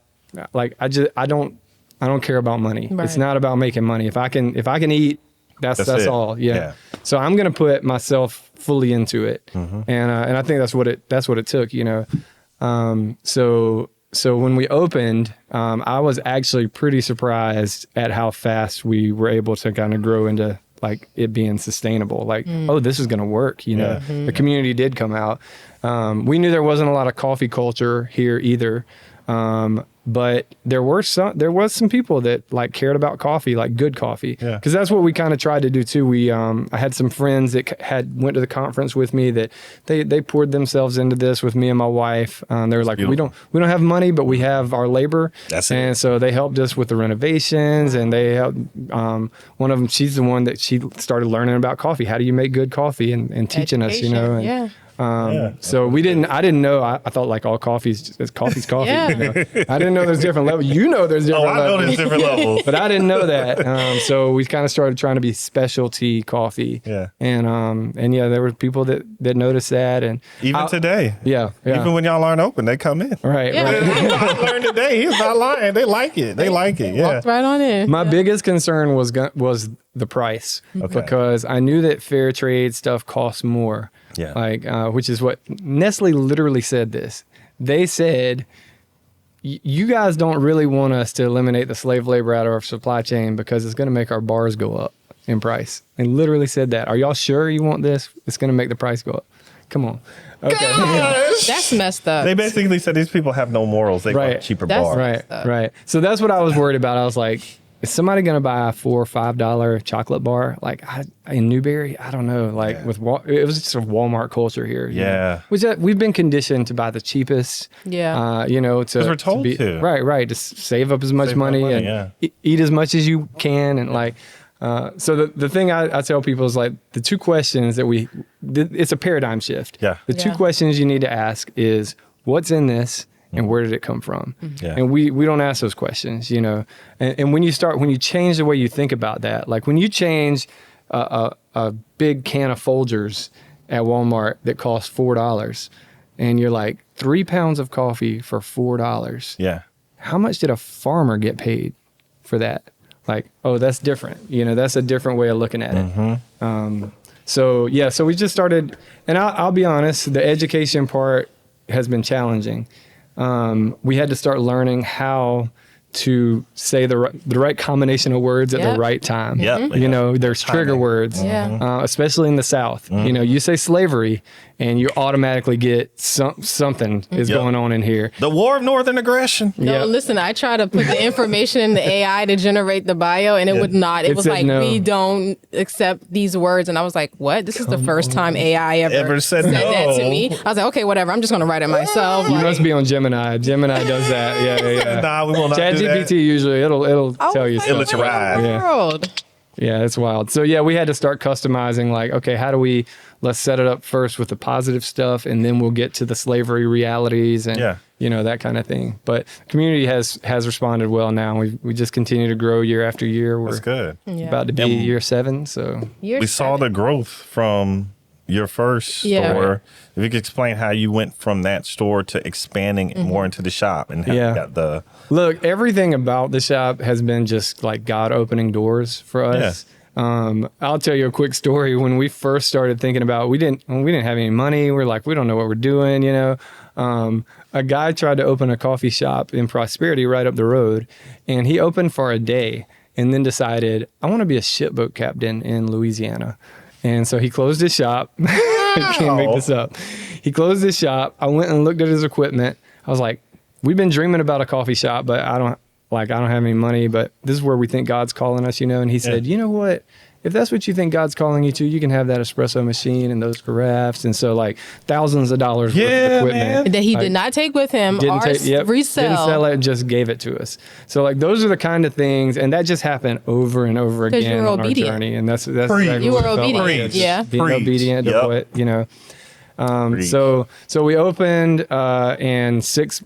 like I don't care about money. Right. It's not about making money. If I can eat. That's all. Yeah. So I'm gonna put myself fully into it, and I think that's what it took. You know, so when we opened, I was actually pretty surprised at how fast we were able to kind of grow into like it being sustainable. Like, oh, this is gonna work. You know, the community did come out. We knew there wasn't a lot of coffee culture here either. But there was some people that like cared about coffee, like good coffee. Yeah. Cause that's what we kind of tried to do too. I had some friends that went to the conference with me that they poured themselves into this with me and my wife. They were like, we don't have money, but we have our labor. And so they helped us with the renovations, and they helped, one of them, she's the one that she started learning about coffee. How do you make good coffee and teaching us, you know, and, so I didn't know. I thought like all coffee's coffee. Yeah. You know? I didn't know there's different levels. You know there's different levels. I know there's different levels. But I didn't know that. So we kind of started trying to be specialty coffee. Yeah. And yeah, there were people that noticed that. And even today. Yeah. Even when y'all aren't open, they come in. Right. Yeah. Right. I learned today. He's not lying. They like it. Yeah. Walked right on in. My biggest concern was the price, because I knew that fair trade stuff costs more. Yeah. Like, which is what Nestle literally said this. They said, you guys don't really want us to eliminate the slave labor out of our supply chain because it's going to make our bars go up in price. They literally said that. Are y'all sure you want this? It's going to make the price go up. Come on. Okay. That's messed up. They basically said these people have no morals. They want cheaper bars. Right. So that's what I was worried about. I was like, is somebody going to buy a $4 or $5 chocolate bar? Like in Newberry, I don't know. Like it was just a Walmart culture here. You know? Which we've been conditioned to buy the cheapest. Yeah. You know, because we're told to. Right. To save up as much money and eat as much as you can, and like. So the thing I tell people is like the two questions it's a paradigm shift. Yeah. The two questions you need to ask is what's in this. And where did it come from? Yeah. And we don't ask those questions, you know. And when you change the way you think about that, like when you change a big can of Folgers at Walmart that costs $4, and you're like 3 pounds of coffee for $4. Yeah. How much did a farmer get paid for that? Like, oh, that's different. You know, that's a different way of looking at it. So we just started, and I'll be honest, the education part has been challenging. We had to start learning how to say the right combination of words at the right time. You know, there's trigger words, especially in the South. You know, you say slavery and you automatically get something is going on in here. The War of Northern Aggression. No, listen, I try to put the information in the AI to generate the bio, and it would not. It was like, no. We don't accept these words. And I was like, what? This is the first time AI ever said no. that to me. I was like, okay, whatever. I'm just going to write it myself. You must be on Gemini. Gemini does that. Yeah. Nah, we will not do that. ChatGPT usually, it'll tell you stuff. It'll let you ride. Yeah, it's wild. So yeah, we had to start customizing, like, okay, let's set it up first with the positive stuff, and then we'll get to the slavery realities and, you know, that kind of thing. But community has responded well now. We just continue to grow year after year. We're That's good. About to be year 7. So we saw the growth from your first store. If you could explain how you went from that store to expanding more into the shop and how you got the... Look, everything about the shop has been just like God opening doors for us. I'll tell you a quick story. When we first started thinking about, we didn't have any money. We're like, we don't know what we're doing, you know. A guy tried to open a coffee shop in Prosperity right up the road, and he opened for a day and then decided, I want to be a shipboat captain in Louisiana. And so he closed his shop. I can't make this up. He closed his shop. I went and looked at his equipment. I was like, we've been dreaming about a coffee shop, but I don't have any money, but this is where we think God's calling us, you know? And he said, you know what? If that's what you think God's calling you to, you can have that espresso machine and those carafes. And so like thousands of dollars worth of equipment. Man. That he did not take with him or resell. Didn't sell it, just gave it to us. So like those are the kind of things, and that just happened over and over again on our journey. And that's exactly you what were obedient. Like, being obedient to what, you know. So we opened and six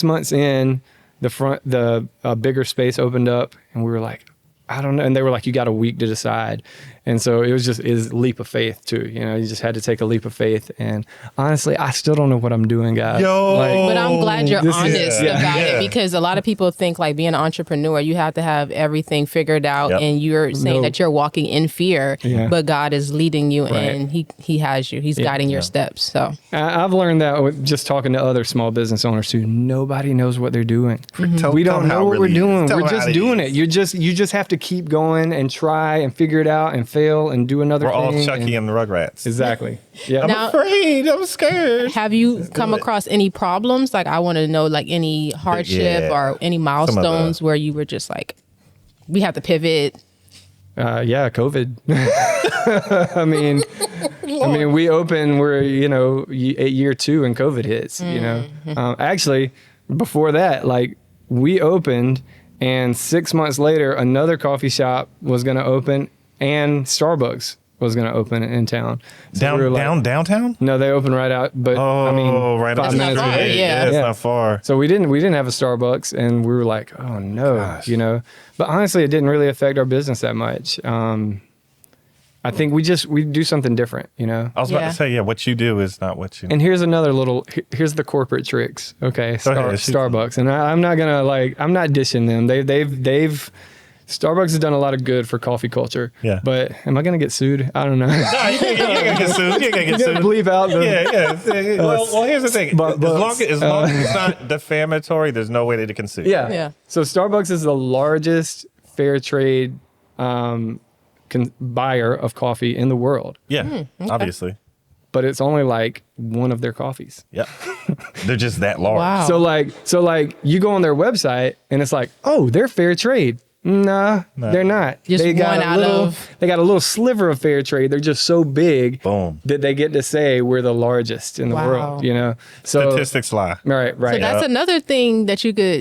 months in, the bigger space opened up, and we were like, I don't know. And they were like, you got a week to decide. And so it was a leap of faith too. You know, you just had to take a leap of faith. And honestly, I still don't know what I'm doing, guys. But I'm glad you're honest about it, because a lot of people think like being an entrepreneur, you have to have everything figured out. And you're saying that you're walking in fear, but God is leading you and he has you. He's guiding your steps. So I've learned that with just talking to other small business owners too. Nobody knows what they're doing. We don't know what we're doing. We're just doing it. You just have to keep going and try and figure it out and fail and do another thing. We're all Chucky and the Rugrats. Exactly. Yeah. I'm afraid. I'm scared. Have you come across any problems? Like, I want to know, like, any hardship or any milestones where you were just like, we have to pivot? COVID. I mean, we open, we're, at year 2 and COVID hits, you know. Actually, before that, like, we opened, and 6 months later, another coffee shop was going to open, and Starbucks was going to open in town. So downtown? No, they opened right out. But right off the street. Yeah, it's not far. So we didn't have a Starbucks, and we were like, oh no, you know. But honestly, it didn't really affect our business that much. I think we do something different, you know. I was about to say, what you do is not what you. And here's here's the corporate tricks. Okay, Starbucks, and I'm not gonna I'm not dishing them. They've Starbucks has done a lot of good for coffee culture. Yeah. But am I gonna get sued? I don't know. No, you ain't gonna get sued. You ain't gonna get sued. Bleep out the. Well, here's the thing. As long as it's not defamatory, there's no way that it can sue. Yeah. So Starbucks is the largest fair trade buyer of coffee in the world. Yeah, obviously. But it's only like one of their coffees. Yeah. They're just that large. Wow. So like you go on their website and it's like, oh, they're fair trade. Nah, they're not. Just they got they got a little sliver of fair trade. They're just so big Boom. that they get to say we're the largest in the world, you know. So statistics lie. Right. So that's another thing that you could,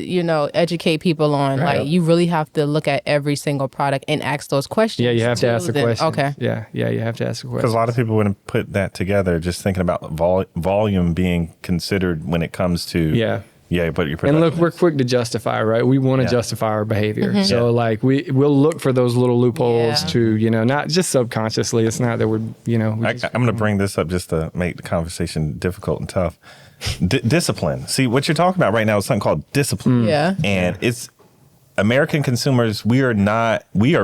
educate people on. Right. Like, you really have to look at every single product and ask those questions. Yeah, you have to ask the question. Okay. Yeah, you have to ask the question. Because a lot of people wouldn't put that together, just thinking about volume being considered when it comes to but your production. And look, we're quick to justify, right? We want to justify our behavior. So like we'll look for those little loopholes to, not just subconsciously. It's not that we're, I'm going to bring this up just to make the conversation difficult and tough. Discipline. See, what you're talking about right now is something called discipline. Yeah. And it's American consumers, we were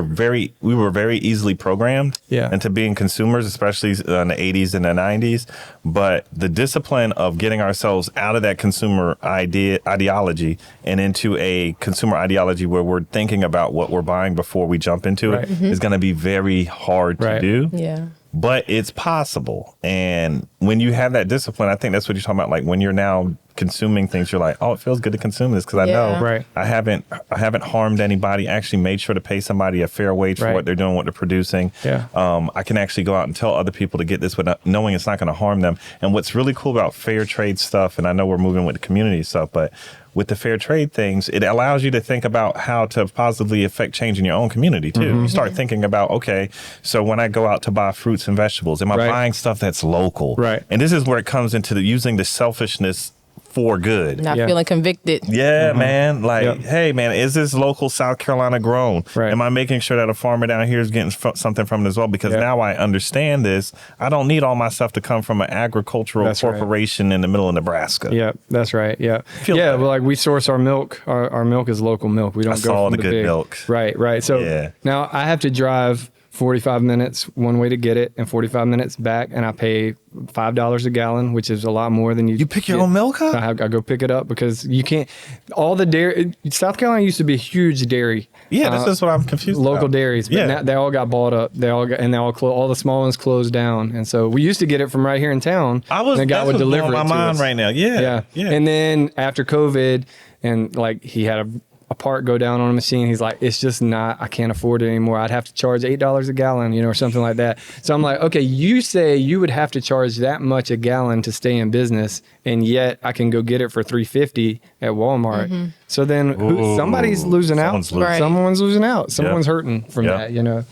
very easily programmed into being consumers, especially in the 80s and the 90s. But the discipline of getting ourselves out of that consumer ideology and into a consumer ideology where we're thinking about what we're buying before we jump into it is going to be very hard to do. Yeah. But it's possible. And when you have that discipline, I think that's what you're talking about. Like, when you're now consuming things, you're like, oh, it feels good to consume this because I know I haven't harmed anybody, actually made sure to pay somebody a fair wage for what they're doing, what they're producing. Yeah. I can actually go out and tell other people to get this without knowing it's not going to harm them. And what's really cool about fair trade stuff, and I know we're moving with the community stuff, but with the fair trade things, it allows you to think about how to positively affect change in your own community too. You start thinking about, okay, so when I go out to buy fruits and vegetables, am I buying stuff that's local? Right. And this is where it comes into using the selfishness for good. Not feeling convicted. Yeah, man. Like, hey, man, is this local South Carolina grown? Right. Am I making sure that a farmer down here is getting something from it as well? Because now I understand this. I don't need all my stuff to come from an agricultural corporation in the middle of Nebraska. Yeah, that's right. Yeah. Well, like, we source our milk. Our milk is local milk. We don't go from the big milk. Right. So now I have to drive 45 minutes one way to get it and 45 minutes back, and I pay $5 a gallon, which is a lot more than You pick your own milk up? I go pick it up because you can't. All the dairy. South Carolina used to be a huge dairy. Yeah, this is what I'm confused Local about. dairies, but now they all got bought up. All the small ones closed down, and so we used to get it from right here in town. The guy would deliver it to us right now. Yeah. And then after COVID, and like he had a part go down on a machine, he's like, it's just not, I can't afford it anymore. I'd have to charge $8 a gallon, or something like that. So I'm like, okay, you say you would have to charge that much a gallon to stay in business, and yet I can go get it for $3.50 at Walmart. So then somebody's losing out. Someone's losing out. Someone's hurting from that,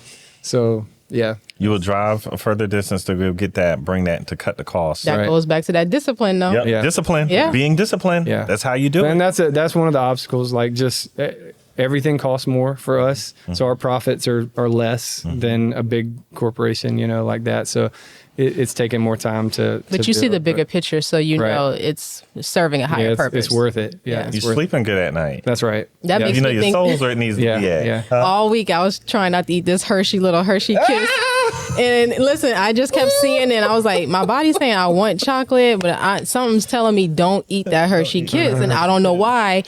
So yeah. You will drive a further distance to go get that, bring that to cut the cost. That goes back to that discipline, though. Yep. Yeah. Discipline. Yeah. Being disciplined. Yeah. That's how you do it. And that's one of the obstacles. Like, just everything costs more for us. So our profits are less than a big corporation, like that. So it's taking more time to. But you see the bigger picture, so know it's serving a higher purpose. It's worth it. Yeah. You're sleeping good at night. That's right. That makes me your think, soul's where it needs to be at. Yeah. All week I was trying not to eat this little Hershey Kiss. And listen, I just kept seeing it, and I was like, my body's saying I want chocolate, but something's telling me don't eat that Hershey Kiss, and I don't know why.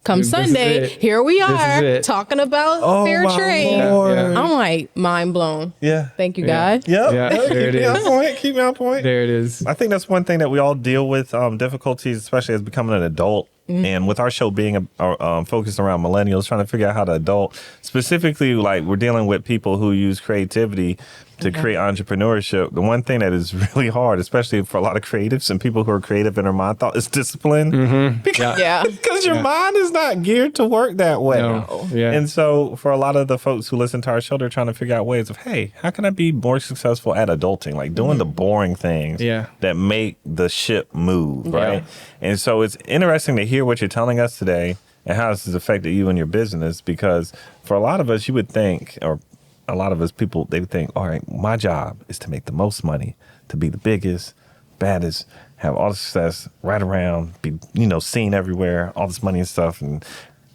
Come Sunday, here we are talking about fair trade. I'm like, mind blown. Yeah. Thank you, God. Yep. Yeah. There it is. Keep me on point. There it is. I think that's one thing that we all deal with, difficulties, especially as becoming an adult. And with our show being focused around millennials, trying to figure out how to adult, specifically, like, we're dealing with people who use creativity to create entrepreneurship. The one thing that is really hard, especially for a lot of creatives and people who are creative in their mind, is discipline. Because your mind is not geared to work that way. No. Yeah. And so for a lot of the folks who listen to our show, they're trying to figure out ways of, hey, how can I be more successful at adulting? Like doing the boring things that make the ship move, right? And so it's interesting to hear what you're telling us today and how this has affected you and your business, because for a lot of us, you would think, or a lot of us people, they would think, all right, my job is to make the most money, to be the biggest, baddest, have all the success right around, be, seen everywhere, all this money and stuff. And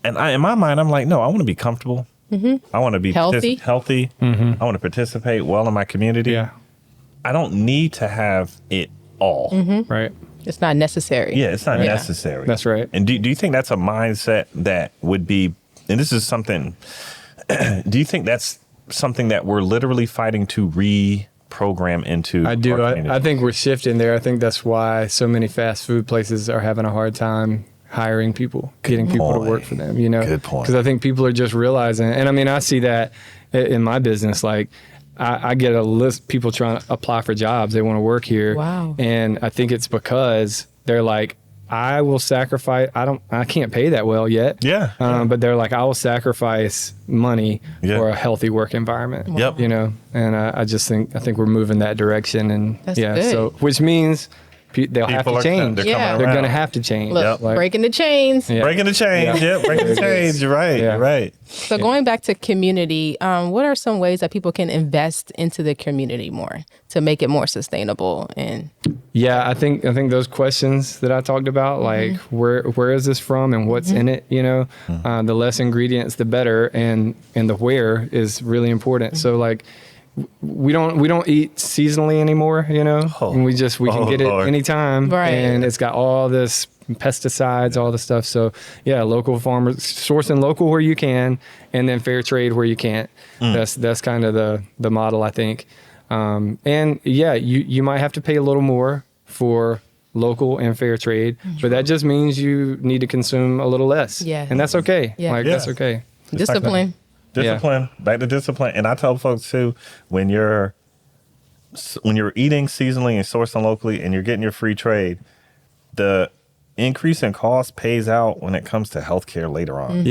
in my mind, I'm like, no, I want to be comfortable. I want to be healthy. I want to participate well in my community. Yeah. I don't need to have it all. Right. It's not necessary. Yeah, it's not necessary. That's right. And do you think that's a mindset that would be, and this is something, do you think that's something that we're literally fighting to reprogram into? I do. I think we're shifting there. I think that's why so many fast food places are having a hard time hiring people, getting people to work for them, Good point. Because I think people are just realizing, and I mean, I see that in my business, like, I get a list of people trying to apply for jobs. They want to work here. Wow. And I think it's because they're like, I will sacrifice. I can't pay that well yet. Yeah. But they're like, I will sacrifice money for a healthy work environment. Yep. And I think we're moving that direction. And that's good. So which means they'll have to change. They're going to have to change. Look, breaking the chains. Yeah. Breaking the chains. Breaking the chains. You're right. Yeah. You're right. So going back to community, what are some ways that people can invest into the community more to make it more sustainable? And I think those questions that I talked about, like where is this from and what's in it, the less ingredients, the better, and the where is really important. So like, we don't eat seasonally anymore, and we can get it anytime, and it's got all this pesticides, all the stuff. So local farmers, sourcing local where you can, and then fair trade where you can't. That's kind of the model, I think. And you might have to pay a little more for local and fair trade, but that just means you need to consume a little less. And that's okay. That's okay. Discipline. Discipline, back to discipline. And I tell folks too, when you're eating seasonally and sourcing locally and you're getting your free trade, the increase in cost pays out when it comes to healthcare later on.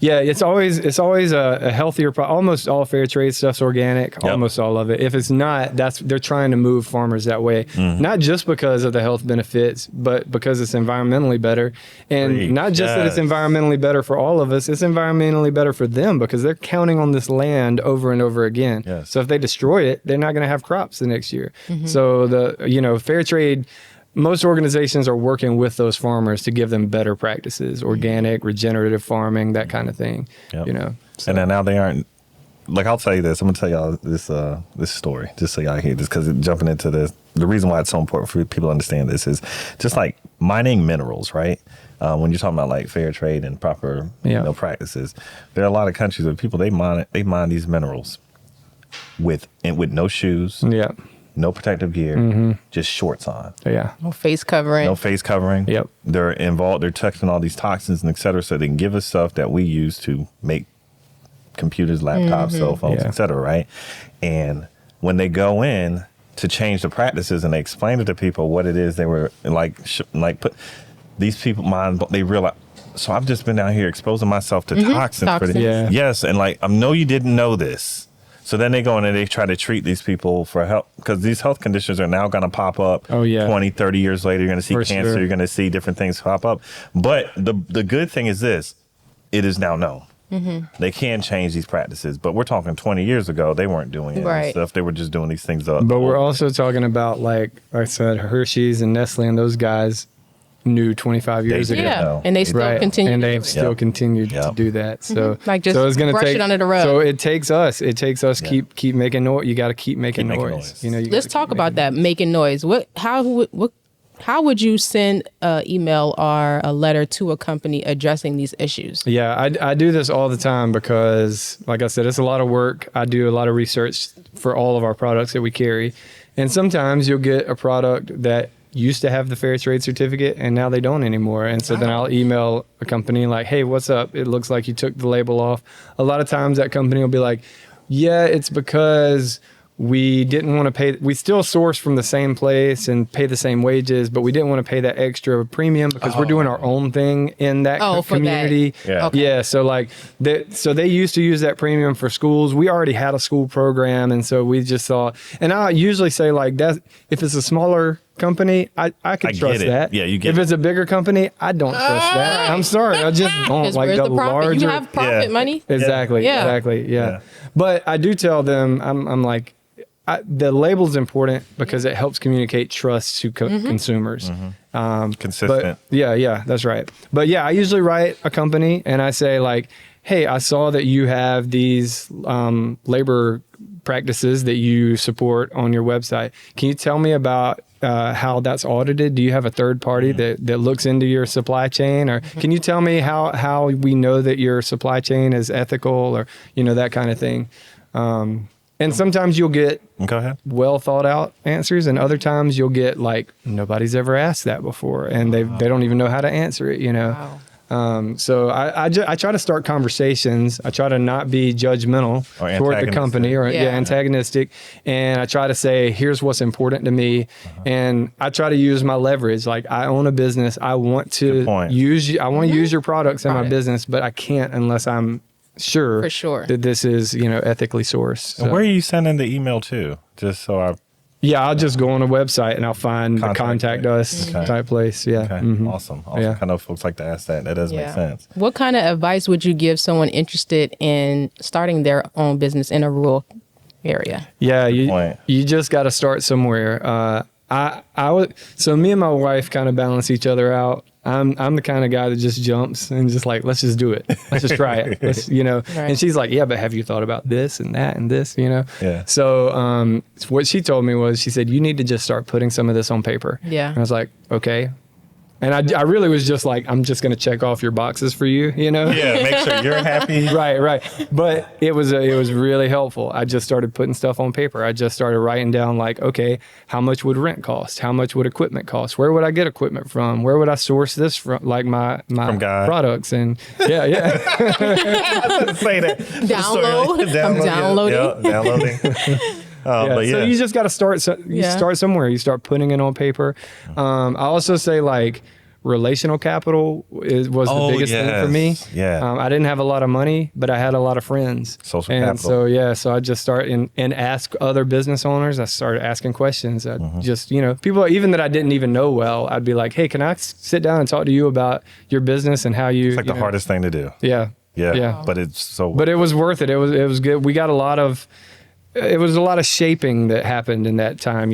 It's always a healthier almost all fair trade stuff's organic, almost all of it. If it's not, they're trying to move farmers that way, not just because of the health benefits, but because it's environmentally better. And not just that it's environmentally better for all of us, it's environmentally better for them because they're counting on this land over and over again. So if they destroy it, they're not going to have crops the next year. So fair trade, most organizations are working with those farmers to give them better practices, organic, regenerative farming, that kind of thing. So. And then now they aren't like I'll tell you this. I'm gonna tell y'all this story just so y'all hear this, because jumping into this, the reason why it's so important for people to understand this is just like mining minerals, right? When you're talking about like fair trade and proper practices, there are a lot of countries where people they mine these minerals with no shoes, no protective gear, just shorts on. Yeah. No face covering. No face covering. Yep. They're touching all these toxins and et cetera, so they can give us stuff that we use to make computers, laptops, cell phones, et cetera, right? And when they go in to change the practices and they explain it to people what it is they were put these people mind, they realize, so I've just been out here exposing myself to toxins. For yes, and like I know you didn't know this. So then they go in and they try to treat these people for help, because these health conditions are now going to pop up 20, 30 years later. You're going to see cancer. You're going to see different things pop up. But the good thing is this, it is now known. They can change these practices, but we're talking 20 years ago, they weren't doing any stuff. They were just doing these things up. But we're also talking about, like I said, Hershey's and Nestle and those guys knew 25 years ago. Yeah, and they still continue. And they've still continued to do that. So, like just it's gonna brush take, it under the rug. So it takes us. Keep making noise. You got to keep making noise. You know. Let's talk about that, making noise. How would you send an email or a letter to a company addressing these issues? Yeah, I do this all the time because, like I said, it's a lot of work. I do a lot of research for all of our products that we carry. And sometimes you'll get a product that used to have the fair trade certificate and now they don't anymore. And so then I'll email a company like, hey, what's up? It looks like you took the label off. A lot of times that company will be like, yeah, it's because we didn't want to pay. We still source from the same place and pay the same wages, but we didn't want to pay that extra premium because we're doing our own thing in that community. That. Yeah. Okay. Yeah. So like, they used to use that premium for schools. We already had a school program, and so we just thought. And I usually say like that. If it's a smaller company, I could trust that. Yeah, you get it. If it's a bigger company, I don't trust that. I'm sorry, I just don't like the larger. You have profit money. Exactly. Yeah. Exactly. Yeah. But I do tell them, I'm like, the label's important because it helps communicate trust to consumers. Consistent. But yeah, that's right. But yeah, I usually write a company and I say like, hey, I saw that you have these labor practices that you support on your website. Can you tell me about how that's audited? Do you have a third party that looks into your supply chain? Or can you tell me how we know that your supply chain is ethical, or, that kind of thing? And sometimes you'll get well thought out answers, and other times you'll get like, nobody's ever asked that before, and they don't even know how to answer it, Wow. So I try to start conversations. I try to not be judgmental toward the company or antagonistic. And I try to say, here's what's important to me. And I try to use my leverage. Like, I own a business. I want to use your products in my business, but I can't unless I'm sure that this is, ethically sourced. So. And where are you sending the email to? Just so Yeah, I'll just go on a website and I'll find the contact us type place. Yeah. Okay. Awesome. Yeah. I know folks like to ask that. That does make sense. What kind of advice would you give someone interested in starting their own business in a rural area? Yeah, you just got to start somewhere. So me and my wife kind of balance each other out. I'm the kind of guy that just jumps and just like, let's just do it. Let's just try it. Let's, Right. And she's like, yeah, but have you thought about this and that and this, Yeah. So what she told me was, she said, you need to just start putting some of this on paper. Yeah. And I was like, okay. And I really was just like, I'm just going to check off your boxes for you, Yeah, make sure you're happy. Right. But it was really helpful. I just started putting stuff on paper. I just started writing down like, okay, how much would rent cost? How much would equipment cost? Where would I get equipment from? Where would I source this from? Like my products. And yeah. I was say that. Download. I'm downloading. Yeah, downloading. So you just got to start. Start somewhere. You start putting it on paper. I also say like relational capital was the biggest thing for me. Yeah. I didn't have a lot of money, but I had a lot of friends. Social capital. So so I just started and ask other business owners. I started asking questions. I just people even that I didn't even know well. I'd be like, hey, can I sit down and talk to you about your business and how you? It's like the hardest thing to do. Yeah. But it's so. But it was worth it. It was good. We got a lot of. It was a lot of shaping that happened in that time,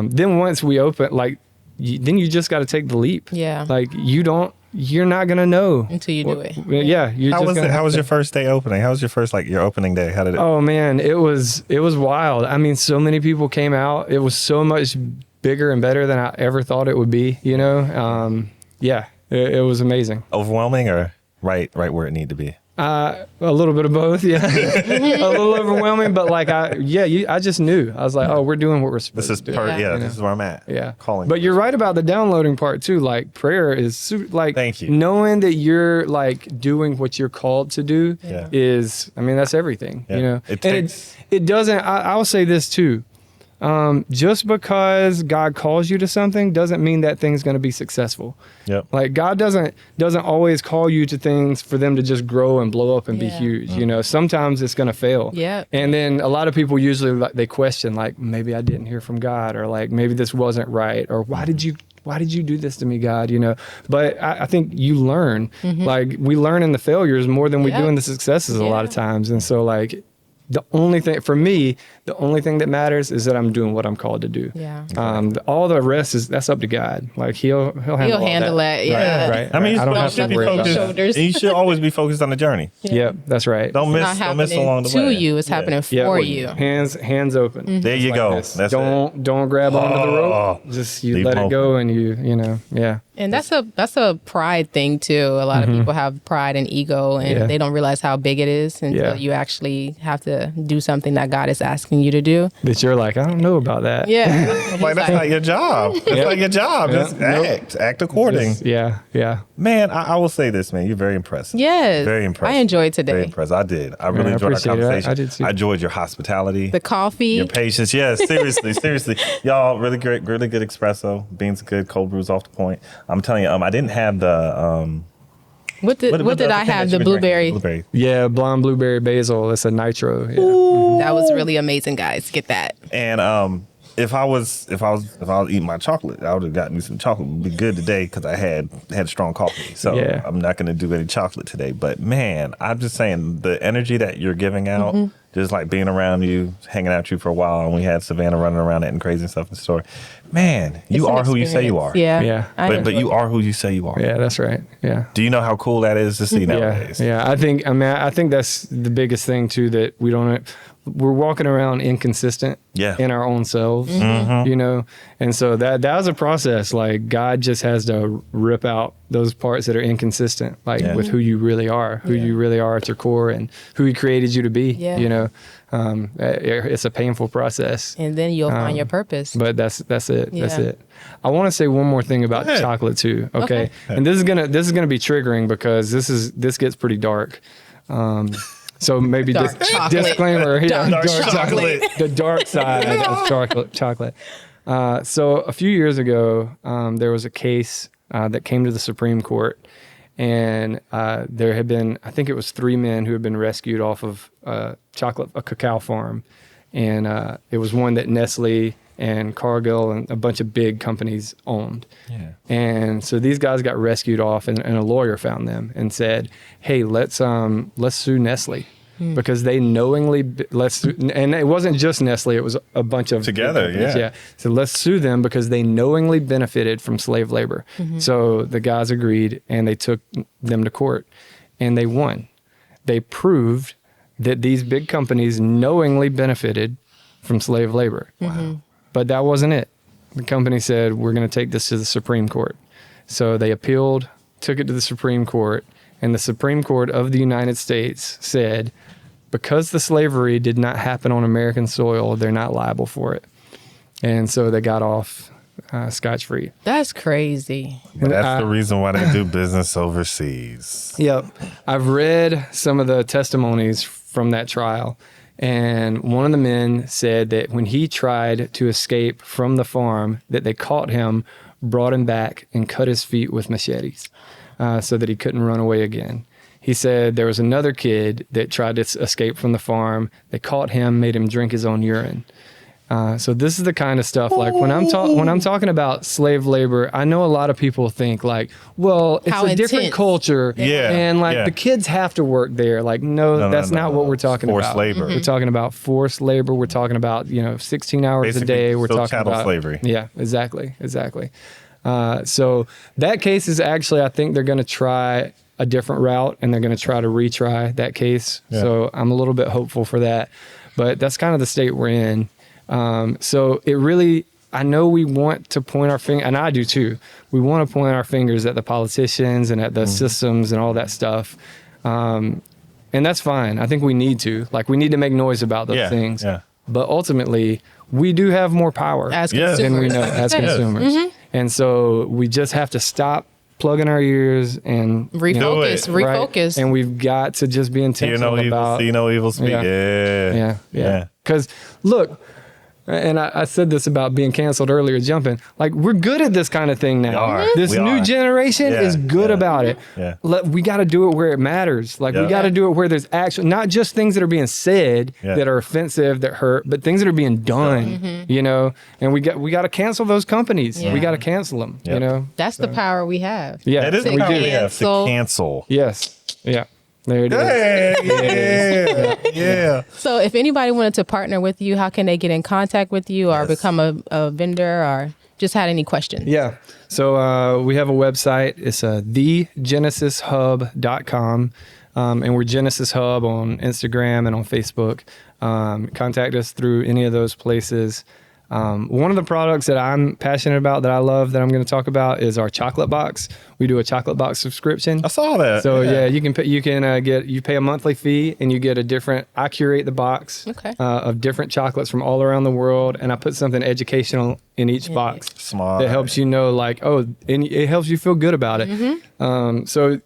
Then once we opened, then you just got to take the leap. Yeah. Like you don't you're not gonna know until you do it. Yeah. How was your first day opening? How was your first, like, your opening day? How did it? Oh man, it was wild. I mean, so many people came out. It was so much bigger and better than I ever thought it would be. You know, it was amazing. Overwhelming or right where it needed to be? A little bit of both, yeah. A little overwhelming, but like I just knew. I was like, oh, we're doing what we're supposed to do. This is where I'm at. Yeah, calling. But you're right about the downloading part too. Like prayer is like, thank you. Knowing that you're like doing what you're called to do is, I mean, that's everything. Yeah. You know, it doesn't. I'll say this too. Just because God calls you to something doesn't mean that thing's going to be successful. Yep. Like God doesn't always call you to things for them to just grow and blow up and be huge. You know, sometimes it's going to fail. Yeah. And then a lot of people usually they question like, maybe I didn't hear from God, or like maybe this wasn't right, or why did you do this to me, God? You know, but I think you learn. Like we learn in the failures more than we do in the successes a lot of times. And so like, the only thing for me, the only thing that matters is that I'm doing what I'm called to do. Yeah. All the rest that's up to God. Like he'll handle that. Yeah. Right. I mean, I don't have to worry about shoulders. You should always be focused on the journey. Yep, that's right. Don't miss along the way. To you, it's happening for you. Hands open. There you go. This. That's don't grab onto the rope. Just you let it go, and you know. And that's a pride thing too. A lot of people have pride and ego, and they don't realize how big it is until you actually have to do something that God is asking you to do. That you're like, I don't know about that. Yeah. Like that's not your job. It's not your job. Just act according. Yeah. Man, I will say this, man. You're very impressive. Yes. Very impressive. I enjoyed today. Very impressive. I did. I really enjoyed our conversation. I did too. I enjoyed your hospitality. The coffee. Your patience. Yes, seriously. Y'all, really great, really good espresso. Beans are good. Cold brews off the point. I'm telling you, I didn't have the What did I have? The blueberry. Yeah, blonde blueberry basil. It's a nitro. Yeah. Ooh, that was really amazing, guys. Get that. And if I was eating my chocolate, I would have gotten me some chocolate. It would be good today because I had strong coffee. So I'm not going to do any chocolate today. But man, I'm just saying the energy that you're giving out, just like being around you, hanging out with you for a while, and we had Savannah running around and crazy stuff in the store. Man, you are who you say you are. Yeah. But you are who you say you are. Yeah, that's right. Yeah. Do you know how cool that is to see nowadays? Yeah. I think that's the biggest thing too, that we're walking around inconsistent in our own selves, you know? And so that was a process. Like God just has to rip out those parts that are inconsistent, like with who you really are, who you really are at your core, and who he created you to be, you know? It's a painful process. And then you'll find your purpose. But that's it. Yeah. That's it. I want to say one more thing about chocolate too. Okay. And this is gonna be triggering because this gets pretty dark. So maybe disclaimer. Dark chocolate. The dark side of chocolate. So a few years ago, there was a case that came to the Supreme Court, and there had been, I think it was 3 men who had been rescued off of a cacao farm, and it was one that Nestle and Cargill and a bunch of big companies owned. Yeah. And so these guys got rescued off, and a lawyer found them and said, "Hey, let's sue Nestle." Because they knowingly and it wasn't just Nestle, it was a bunch of together, yeah. So let's sue them because they knowingly benefited from slave labor. So the guys agreed, and they took them to court, and they won. They proved that these big companies knowingly benefited from slave labor. Wow. But that wasn't it. The company said, we're going to take this to the Supreme Court. So they appealed, took it to the Supreme Court, and the Supreme Court of the United States said, because the slavery did not happen on American soil, they're not liable for it. And so they got off scotch-free. That's crazy. But that's the reason why they do business overseas. Yep. I've read some of the testimonies from that trial, and one of the men said that when he tried to escape from the farm, that they caught him, brought him back, and cut his feet with machetes so that he couldn't run away again. He said there was another kid that tried to escape from the farm. They caught him, made him drink his own urine. So this is the kind of stuff, like when I'm talking about slave labor, I know a lot of people think like, well, it's a different culture, and like the kids have to work there. Like, no, that's not what we're talking about. Forced labor. We're talking about forced labor. We're talking about 16 hours basically, a day. We're talking chattel about slavery. Yeah, exactly. So that case is actually, I think they're going to try a different route, and they're going to try to retry that case. Yeah. So I'm a little bit hopeful for that, but that's kind of the state we're in. So it really, I know we want to point our finger, and I do too. We want to point our fingers at the politicians and at the systems and all that stuff. And that's fine. I think we need to. Like, we need to make noise about those things. Yeah. But ultimately, we do have more power as consumers. Than we know as consumers. Mm-hmm. And so we just have to stop plugging our ears and refocus. Right? And we've got to just be intentional about. See no evil, speak. Yeah. Because look, and I said this about being canceled earlier, jumping. Like, we're good at this kind of thing now. This new generation is good about it. Yeah. We got to do it where it matters. Like, we got to do it where there's action, not just things that are being said that are offensive, that hurt, but things that are being done, you know? And we got to cancel those companies. Yeah. We got to cancel them, you know? That's the power we have. Yeah. It is the power we have to cancel. Yes. Yeah. There it is. Yeah. So if anybody wanted to partner with you, how can they get in contact with you or become a vendor or just had any questions? Yeah. So we have a website. It's thegenesishub.com. And we're Genesis Hub on Instagram and on Facebook. Contact us through any of those places. One of the products that I'm passionate about, that I love, that I'm going to talk about, is our chocolate box. We do a chocolate box subscription. I saw that. So you pay a monthly fee, and you get I curate the box of different chocolates from all around the world, and I put something educational in each box. Smart. That helps you know, like, and it helps you feel good about it. Mm-hmm. So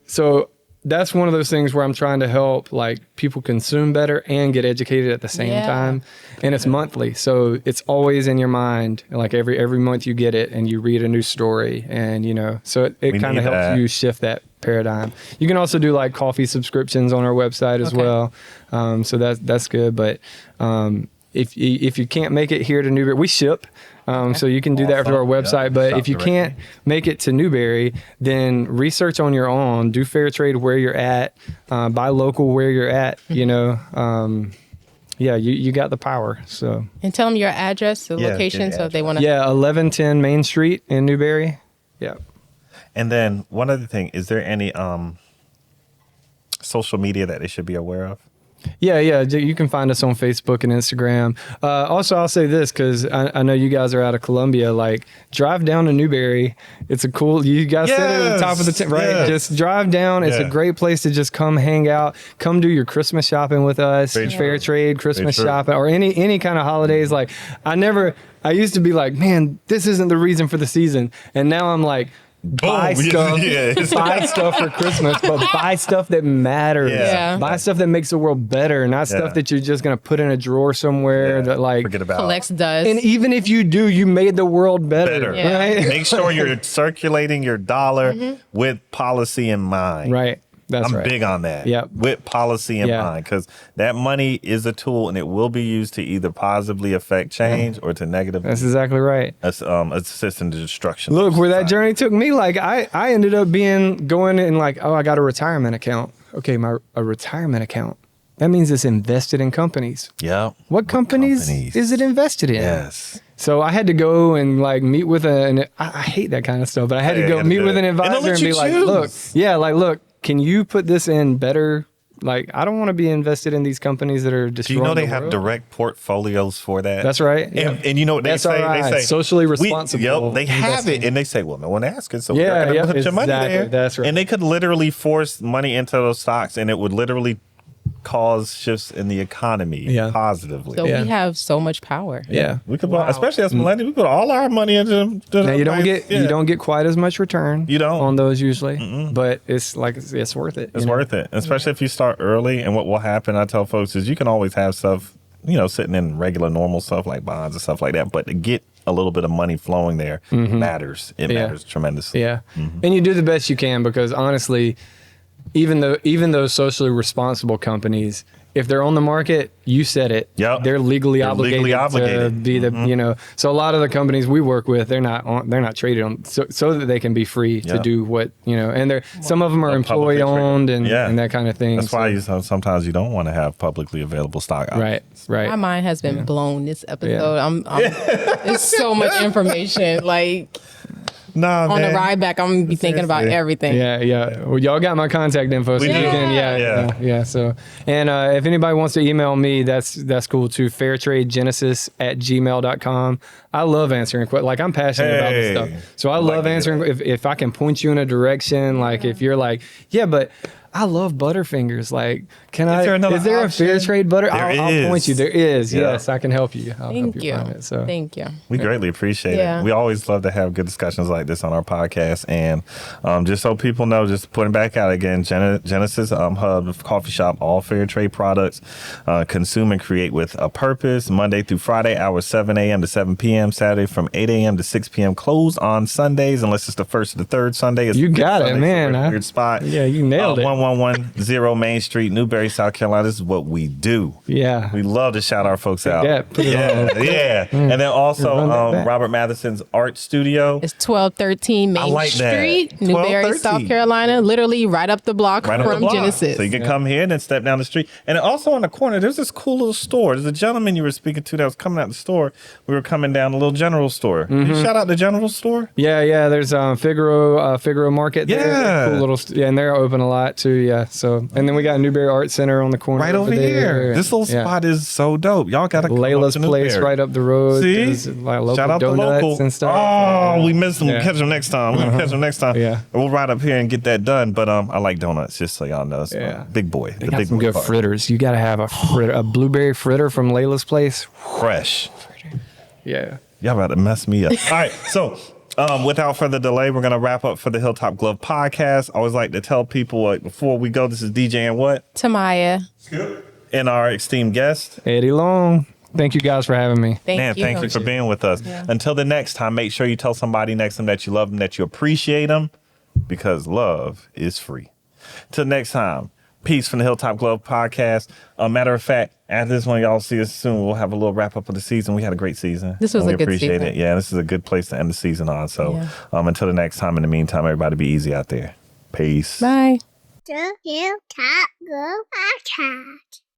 that's one of those things where I'm trying to help, like, people consume better and get educated at the same time. And it's monthly, so it's always in your mind. Like, every month you get it and you read a new story, and so it kind of helps you shift that paradigm. You can also do like coffee subscriptions on our website as well. So that's good. But if you can't make it here to Newberry, we ship. So you can do that through our website. But if you can't make it to Newberry, then research on your own. Do fair trade where you're at. Buy local where you're at. You got the power. So and tell them your address, the location, so if they want to. 1110 Main Street in Newberry. Yeah. And then one other thing: is there any social media that they should be aware of? Yeah. You can find us on Facebook and Instagram. Also, I'll say this, because I know you guys are out of Columbia. Like, drive down to Newberry. It's a cool. You guys said it at the top of the tent, right? Yes. Just drive down. It's a great place to just come hang out. Come do your Christmas shopping with us. Fair trade, Christmas shopping, or any kind of holidays. Like, I used to be like, man, this isn't the reason for the season, and now I'm like, buy stuff for Christmas, but buy stuff that matters. Buy stuff that makes the world better, not stuff that you're just gonna put in a drawer somewhere that, like, forget about, collects dust. And even if you do, you made the world better. Right? Make sure you're circulating your dollar with policy in mind. Right. I'm big on that. Yep. With policy in mind, because that money is a tool, and it will be used to either positively affect change or to negatively. That's exactly right. Assist in the destruction. Look where that journey took me. Like, I ended up going in like, I got a retirement account. Okay, a retirement account. That means it's invested in companies. Yeah. What companies is it invested in? Yes. So I had to go and like meet with I hate that kind of stuff, but I had to go meet with an advisor and be like, look, can you put this in better? Like, I don't want to be invested in these companies that are destroying the world. Do you know they have direct portfolios for that? That's right. And you know what they say? They say socially responsible. They have it, and they say, well, no one asked it, so we're going to put your money there. That's right. And they could literally force money into those stocks, and it would literally cause shifts in the economy positively. So we have so much power. Yeah. We could put, especially as millennials, we put all our money into now you don't get quite as much return on those usually. But it's like it's worth it. It's worth it. Especially if you start early. And what will happen, I tell folks, is you can always have stuff, sitting in regular normal stuff like bonds and stuff like that. But to get a little bit of money flowing there matters. It matters tremendously. Yeah. And you do the best you can, because honestly, even those socially responsible companies, if they're on the market, you said it. Yep. They're legally obligated to be the So a lot of the companies we work with, they're not traded on so that they can be free to do what and some of them are employee owned and that kind of thing. That's why sometimes you don't want to have publicly available stock options. Right. My mind has been blown this episode. It's so much information. Like, Nah, on man. the ride back, I'm gonna be thinking about everything. Yeah. Well, y'all got my contact info. So We do. Yeah. So, and if anybody wants to email me, that's cool too. fairtradegenesis@gmail.com. I love answering questions. Like, I'm passionate about this stuff. So I love answering. If I can point you in a direction, like if you're like, yeah, but I love Butterfingers. Like, is there a fair trade butter? I'll point you. There is. Yeah. Yes, I can help you. I'll help you find it. So thank you. We greatly appreciate it. We always love to have good discussions like this on our podcast. And just so people know, just putting back out again, Genesis Hub Coffee Shop, all fair trade products, consume and create with a purpose. Monday through Friday, hours 7 a.m. to 7 p.m. Saturday from 8 a.m. to 6 p.m. Closed on Sundays, unless it's the first or the third Sunday. You got it, man. Weird spot. Yeah, you nailed it. 1110 Main Street, Newberry, South Carolina. This is what we do. Yeah. We love to shout our folks out. Yeah. And then also Robert Matheson's art studio. It's 1213 Main Street, Newberry, South Carolina. Literally right up the block from Genesis. So you can come here and then step down the street. And also on the corner, there's this cool little store. There's a gentleman you were speaking to that was coming out the store. We were coming down a little general store. You shout out the general store? Yeah. There's Figaro Market there. Yeah. Cool little and they're open a lot too. Yeah. So, and then we got Newberry Art Center on the corner right over here. This little spot is so dope. Y'all gotta come Layla's Place right up the road. See? Like local Shout out the local and stuff. Oh, we missed them. We'll catch them next time. Yeah. We'll ride up here and get that done. But I like donuts, just so y'all know. It's big boy. They got some good fritters. You gotta have a blueberry fritter from Layla's Place. Fresh. Yeah. Y'all about to mess me up. All right, so without further delay, we're gonna wrap up for the Hilltop Glove podcast. I always like to tell people before we go, this is DJ and what? Tamaya. And our esteemed guest, Eddie Long. Thank you guys for having me. Thank you for being with us. Yeah. Until the next time, make sure you tell somebody next to them that you love them, that you appreciate them, because love is free. Till next time, peace from the Hilltop Glove podcast. Matter of fact, after this one, y'all see us soon. We'll have a little wrap up of the season. We had a great season. This was a good season. We appreciate it. Yeah, this is a good place to end the season on. So until the next time, in the meantime, everybody be easy out there. Peace. Bye. The Hilltop Glove Podcast.